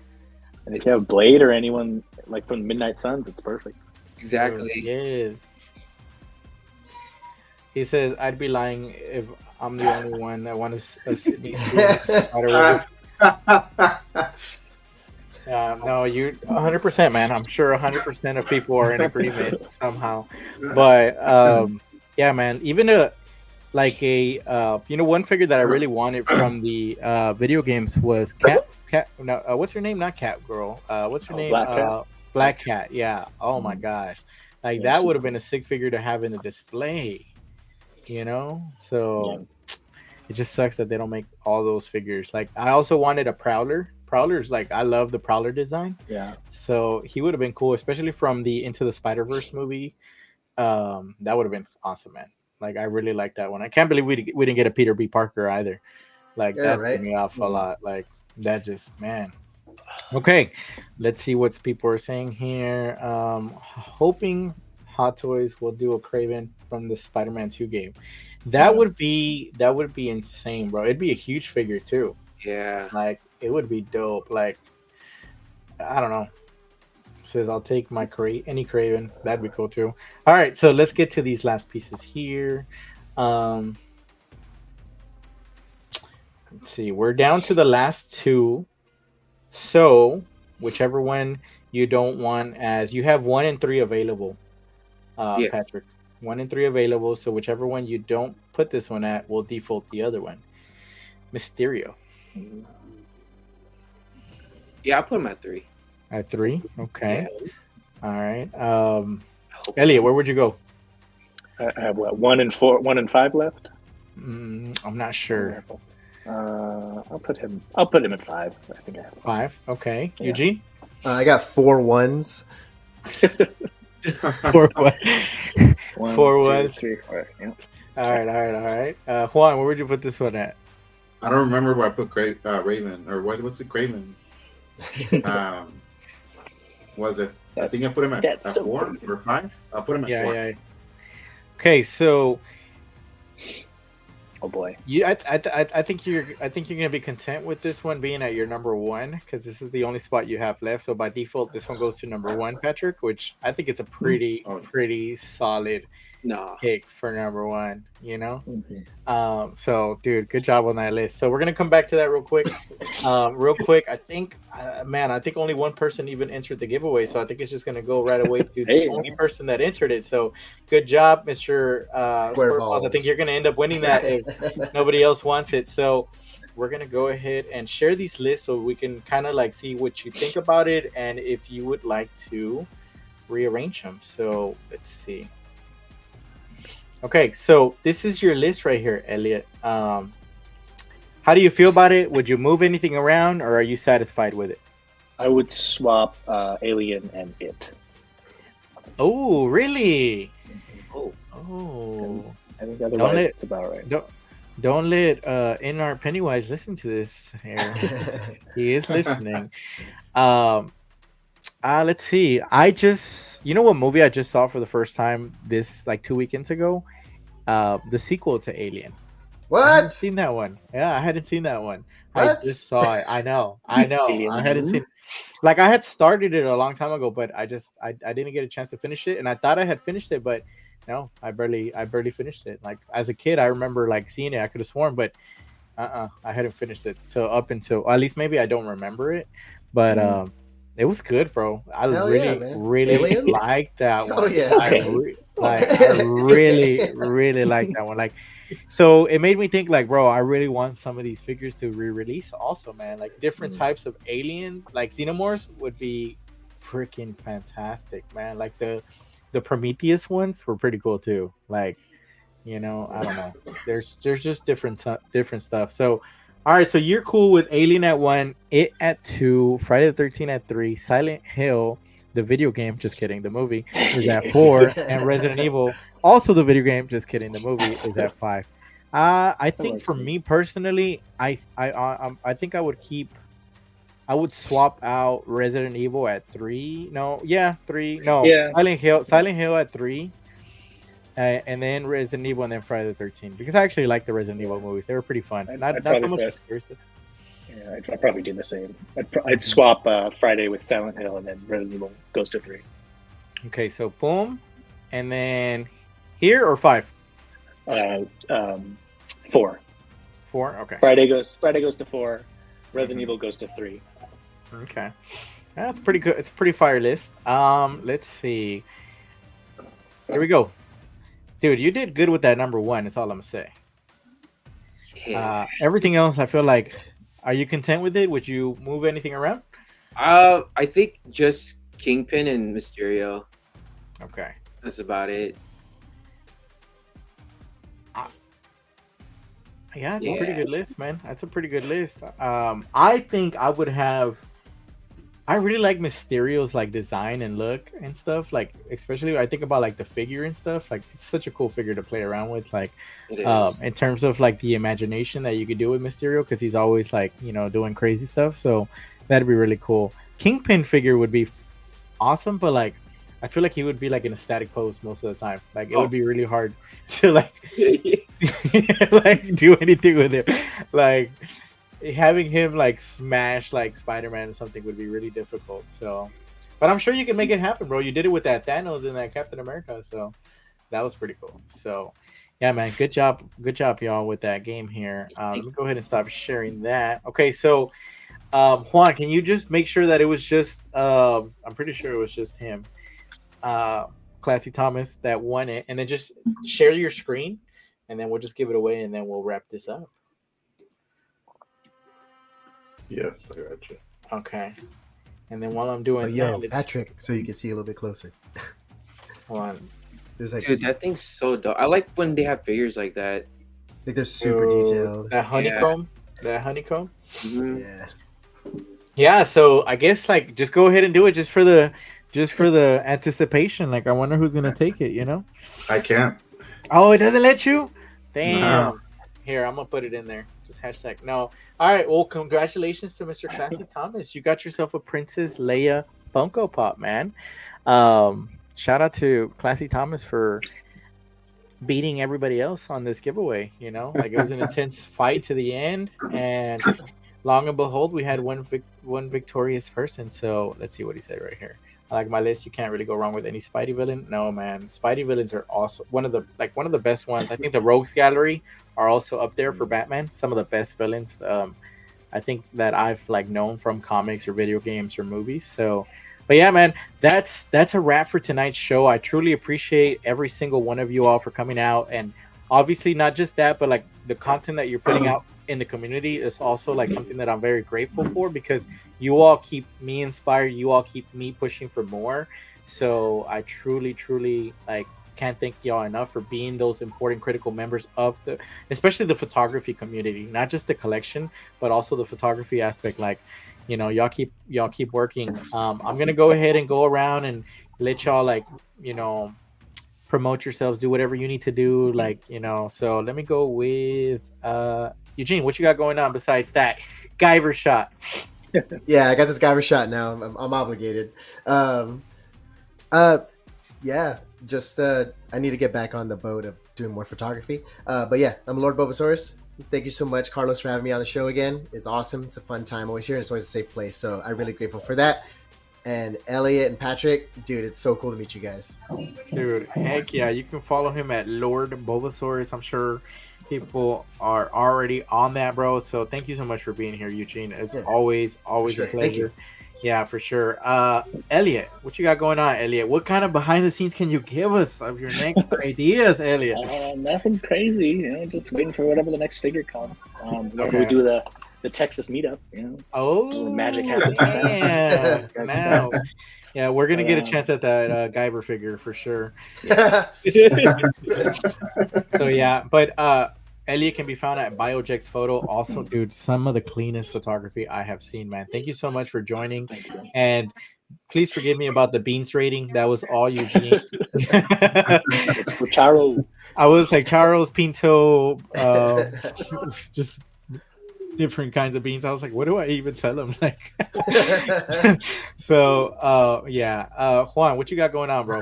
And if you have Blade or anyone like from Midnight Suns, it's perfect. Exactly. Yeah. He says, "I'd be lying if I'm the only one that wants to see these." No, you 100%, man. I'm sure 100% of people are in agreement somehow. But yeah, man. Even one figure that I really wanted from the video games was Cat. No, what's her name? Not Cat Girl. What's her name? Black Cat. Yeah. Oh my gosh, like that would have been a sick figure to have in the display. You know, so it just sucks that they don't make all those figures. Like I also wanted a Prowler. Prowler's like I love the Prowler design. Yeah. So he would have been cool, especially from the Into the Spider-Verse movie. That would have been awesome, man. Like I really like that one. I can't believe we didn't get a Peter B. Parker either. Like that threw me off a lot. Like that just man. Okay, let's see what people are saying here. Hoping Hot Toys will do a Craven from the Spider-Man 2 game. That would be insane, bro. It'd be a huge figure too. Yeah. Like it would be dope. Like I don't know. Says I'll take my any Craven. That'd be cool too. All right, so let's get to these last pieces here. Let's see. We're down to the last 2. So whichever one you don't want, as you have 1 and 3 available. Patrick, 1 and 3 available. So whichever one you don't put this one at, we'll default the other one. Mysterio. Yeah, I'll put him at 3. At 3, okay. Yeah. All right. Elliot, where would you go? I have 1 and 4, 1 and 5 left. I'm not sure. I'll put him at 5. I think I have 5. Okay. Yeah. Eugene? I got 4 1s. 4 1s. 1, 4 2, 1s. 3, 4. Yeah. All right. Juan, where would you put this one at? I don't remember where I put Raven or what's it, Craven? Was it? I think I put him at 4 or 5. I'll put him at 4. Yeah. Okay, so. Oh boy. I think you're gonna be content with this one being at your number 1 because this is the only spot you have left. So by default, this one goes to number 1, Patrick, which I think it's a pretty solid pick for number 1. You know, so dude, good job on that list. So we're gonna come back to that real quick. I think, I think only one person even entered the giveaway, so I think it's just gonna go right away to the only person that entered it. So good job, Mr. Square Balls. I think you're gonna end up winning that if nobody else wants it. So we're gonna go ahead and share these lists so we can kind of like see what you think about it and if you would like to rearrange them. So let's see. Okay, so this is your list right here, Elliot. How do you feel about it? Would you move anything around, or are you satisfied with it? I would swap Alien and It. Oh, really? Oh. I think otherwise it's about right. Don't let NR Pennywise listen to this here. He is listening. Let's see. You know what movie I just saw for the first time this like 2 weekends ago? The sequel to Alien. What? I hadn't seen that one. Yeah, I hadn't seen that one. What? I just saw it. I know. I hadn't seen. Like I had started it a long time ago, but I didn't get a chance to finish it, and I thought I had finished it, but no, I barely finished it. Like as a kid, I remember like seeing it. I could have sworn, but I hadn't finished it at least maybe I don't remember it, but it was good, bro. I really liked that one. Oh yeah, I really liked that one. Like, so it made me think, like, bro, I really want some of these figures to re-release. Also, man, like different types of aliens, like xenomorphs, would be freaking fantastic, man. Like the Prometheus ones were pretty cool too. Like, you know, I don't know. There's just different stuff. So. All right, so you're cool with Alien at 1, It at 2, Friday the 13th at 3, Silent Hill, the video game, just kidding, the movie, is at 4, and Resident Evil, also the video game, just kidding, the movie, is at 5. I think for me personally, I think I would swap out Resident Evil at 3. 3. No, yeah. Silent Hill at 3. And then Resident Evil, and then Friday the 13th, because I actually like the Resident Evil movies. They were pretty fun. Not so much the scary stuff. Yeah, I'd probably do the same. I'd swap Friday with Silent Hill, and then Resident Evil goes to 3. Okay, so boom, and then here or 5? 4. 4. Okay. Friday goes to 4. Resident Evil goes to 3. Okay, that's pretty good. It's a pretty fire list. Let's see. Here we go. Dude, you did good with that number 1. That's all I'm gonna say. Everything else, I feel like, are you content with it? Would you move anything around? I think just Kingpin and Mysterio. Okay, that's about it. Yeah, it's a pretty good list, man. That's a pretty good list. I think I would have. I really like Mysterio's like design and look and stuff. Like, especially I think about like the figure and stuff. Like, it's such a cool figure to play around with. Like, in terms of like the imagination that you could do with Mysterio, because he's always like, you know, doing crazy stuff. So that'd be really cool. Kingpin figure would be awesome, but like, I feel like he would be like in a static pose most of the time. Like, it would be really hard to like like do anything with it. Like, having him like smash like Spider-Man or something would be really difficult. So, but I'm sure you can make it happen, bro. You did it with that Thanos and that Captain America, so that was pretty cool. So, yeah, man, good job, y'all, with that game here. Let me go ahead and stop sharing that. Okay, so Juan, can you just make sure that it was just? I'm pretty sure it was just him, Classy Thomas, that won it, and then just share your screen, and then we'll just give it away, and then we'll wrap this up. Yeah, I got you. Okay. And then while I'm doing that, Patrick, so you can see a little bit closer. Hold on. Like, dude, that thing's so dope. I like when they have figures like that. Like they're super detailed. That honeycomb. Yeah. That honeycomb. Mm-hmm. Yeah. Yeah. So I guess like just go ahead and do it just for the anticipation. Like, I wonder who's gonna take it. You know. I can't. Oh, it doesn't let you. Damn. No. Here, I'm gonna put it in there. Just hashtag no. All right. Well, congratulations to Mr. Classy Thomas. You got yourself a Princess Leia Funko Pop, man. Shout out to Classy Thomas for beating everybody else on this giveaway. You know, like it was an intense fight to the end, and long and behold, we had one victorious person. So let's see what he said right here. I like my list. You can't really go wrong with any Spidey villain. No, man. Spidey villains are also one of the best ones. I think the Rogues Gallery are also up there for Batman. Some of the best villains. I think that I've known from comics or video games or movies. So, but yeah, man, that's a wrap for tonight's show. I truly appreciate every single one of you all for coming out, and obviously not just that, but the content that you're putting out in the community is also something that I'm very grateful for, because you all keep me inspired. You all keep me pushing for more. So I truly can't thank y'all enough for being those important critical members of especially the photography community, not just the collection, but also the photography aspect. Y'all keep working. I'm gonna go ahead and go around and let y'all promote yourselves, do whatever you need to do. So let me go with Eugene. What you got going on besides that Guyver shot? Yeah, I got this Guyver shot now. I'm obligated. Yeah, just I need to get back on the boat of doing more photography. But yeah, I'm Lord Bobasaurus. Thank you so much, Carlos, for having me on the show again. It's awesome. It's a fun time always here, and it's always a safe place. So I'm really grateful for that. And Elliot and Patrick, dude, it's so cool to meet you guys. Dude, heck yeah. You can follow him at Lord Bobasaurus. I'm sure people are already on that, bro. So thank you so much for being here, Eugene. It's always a pleasure. Yeah, for sure. Elliot, what you got going on, Elliot? What kind of behind the scenes can you give us of your next ideas, Elliot? Nothing crazy, just waiting for whatever the next figure comes. We do the Texas meetup, Oh, magic happens. Yeah. Now, yeah, we're gonna get a chance at that Guyver figure for sure. So yeah, but Elliot can be found at BioJexPhoto. Also, dude, some of the cleanest photography I have seen, man. Thank you so much for joining, and please forgive me about the beans rating. That was all Eugene. It's for Charo. I was like Charles Pinto, just different kinds of beans. I was like, what do I even tell them? So Juan, what you got going on, bro?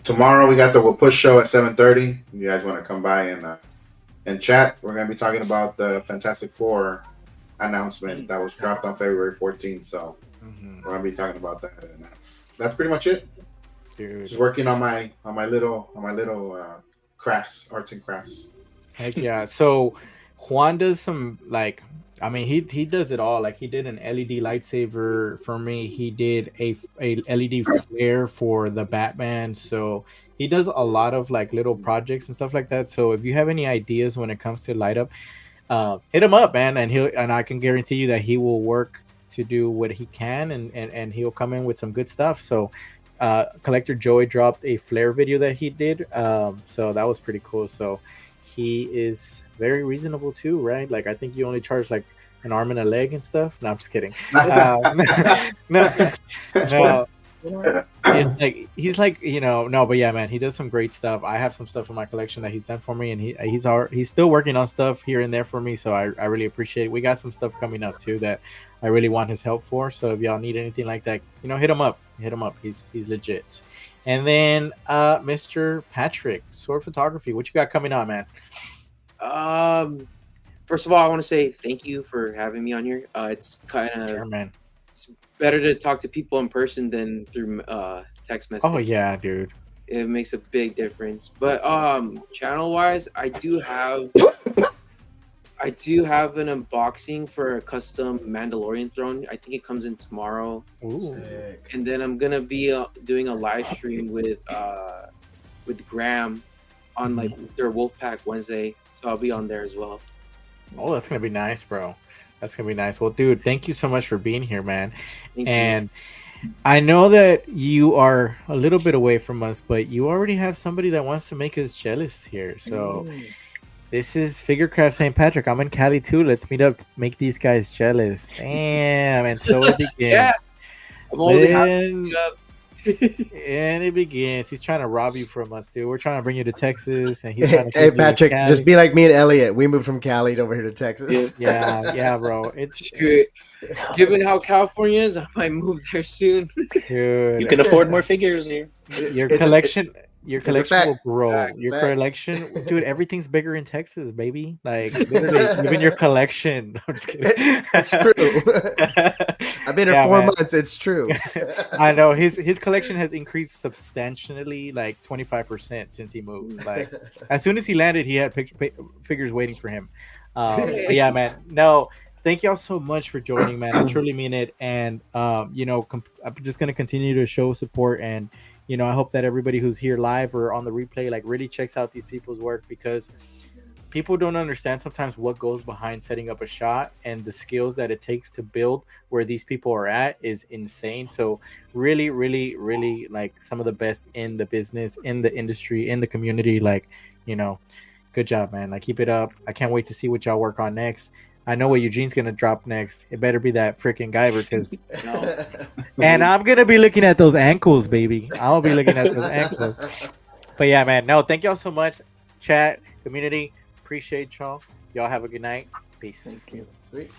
Tomorrow we got the We'll Push show at 7:30. You guys want to come by and chat? We're going to be talking about the Fantastic Four announcement that was dropped on February 14th. So we're going to be talking about that. And that's pretty much it. Dude. Just working on my little crafts, arts and crafts. Heck yeah! So Juan does some he does it all. He did an LED lightsaber for me. He did a LED flare for the Batman. So he does a lot of little projects and stuff like that. So if you have any ideas when it comes to light up, hit him up, man, and I can guarantee you that he will work to do what he can, and he'll come in with some good stuff. So Collector Joey dropped a flare video that he did. So that was pretty cool. So he is very reasonable too, right? I think you only charge an arm and a leg and stuff. No, I'm just kidding. No. But yeah, man, he does some great stuff. I have some stuff in my collection that he's done for me, and he's still working on stuff here and there for me. So I really appreciate it. We got some stuff coming up too that I really want his help for. So if y'all need anything like that, hit him up. He's legit. And then Mr. Patrick, Zord Photography, what you got coming on, man? First of all, I want to say thank you for having me on here. It's kind of it's better to talk to people in person than through text message. Oh yeah, dude. It makes a big difference. But channel wise, I do have an unboxing for a custom Mandalorian throne. I think it comes in tomorrow. Ooh. And then I'm gonna be doing a live stream with Graham on their Wolfpack Wednesday. So I'll be on there as well. Oh, that's gonna be nice, bro. That's gonna be nice. Well, dude, thank you so much for being here, man. Thank you. I know that you are a little bit away from us, but you already have somebody that wants to make us jealous here. So this is Figurecraft St. Patrick. I'm in Cali too. Let's meet up to make these guys jealous. Damn, and so it begins. Yeah. I'm only happy to meet up. And it begins. He's trying to rob you from us, dude. We're trying to bring you to Texas, and he's trying to. Hey, Patrick, just be like me and Elliot. We moved from Cali over here to Texas. Yeah, bro. It's given how California is, I might move there soon. Dude, you can afford more figures here. Your collection will grow. Fact. Your collection, dude. Everything's bigger in Texas, baby. Like literally, even your collection. I'm just kidding. It's true. I've been here 4 months. It's true. I know his collection has increased substantially, like 25% since he moved. Like as soon as he landed, he had figures waiting for him. But yeah, man. No. Thank y'all so much for joining, man. I truly mean it. And, I'm just going to continue to show support. And, I hope that everybody who's here live or on the replay, like really checks out these people's work, because people don't understand sometimes what goes behind setting up a shot, and the skills that it takes to build where these people are at is insane. So really, really, really like some of the best in the business, in the industry, in the community. Like, good job, man. Like, keep it up. I can't wait to see what y'all work on next. I know what Eugene's gonna drop next. It better be that freaking Guyver, because and I'm gonna be looking at those ankles, baby. I'll be looking at those ankles. But yeah, man. No, thank y'all so much, chat, community. Appreciate y'all. Y'all have a good night. Peace. Thank you. Sweet.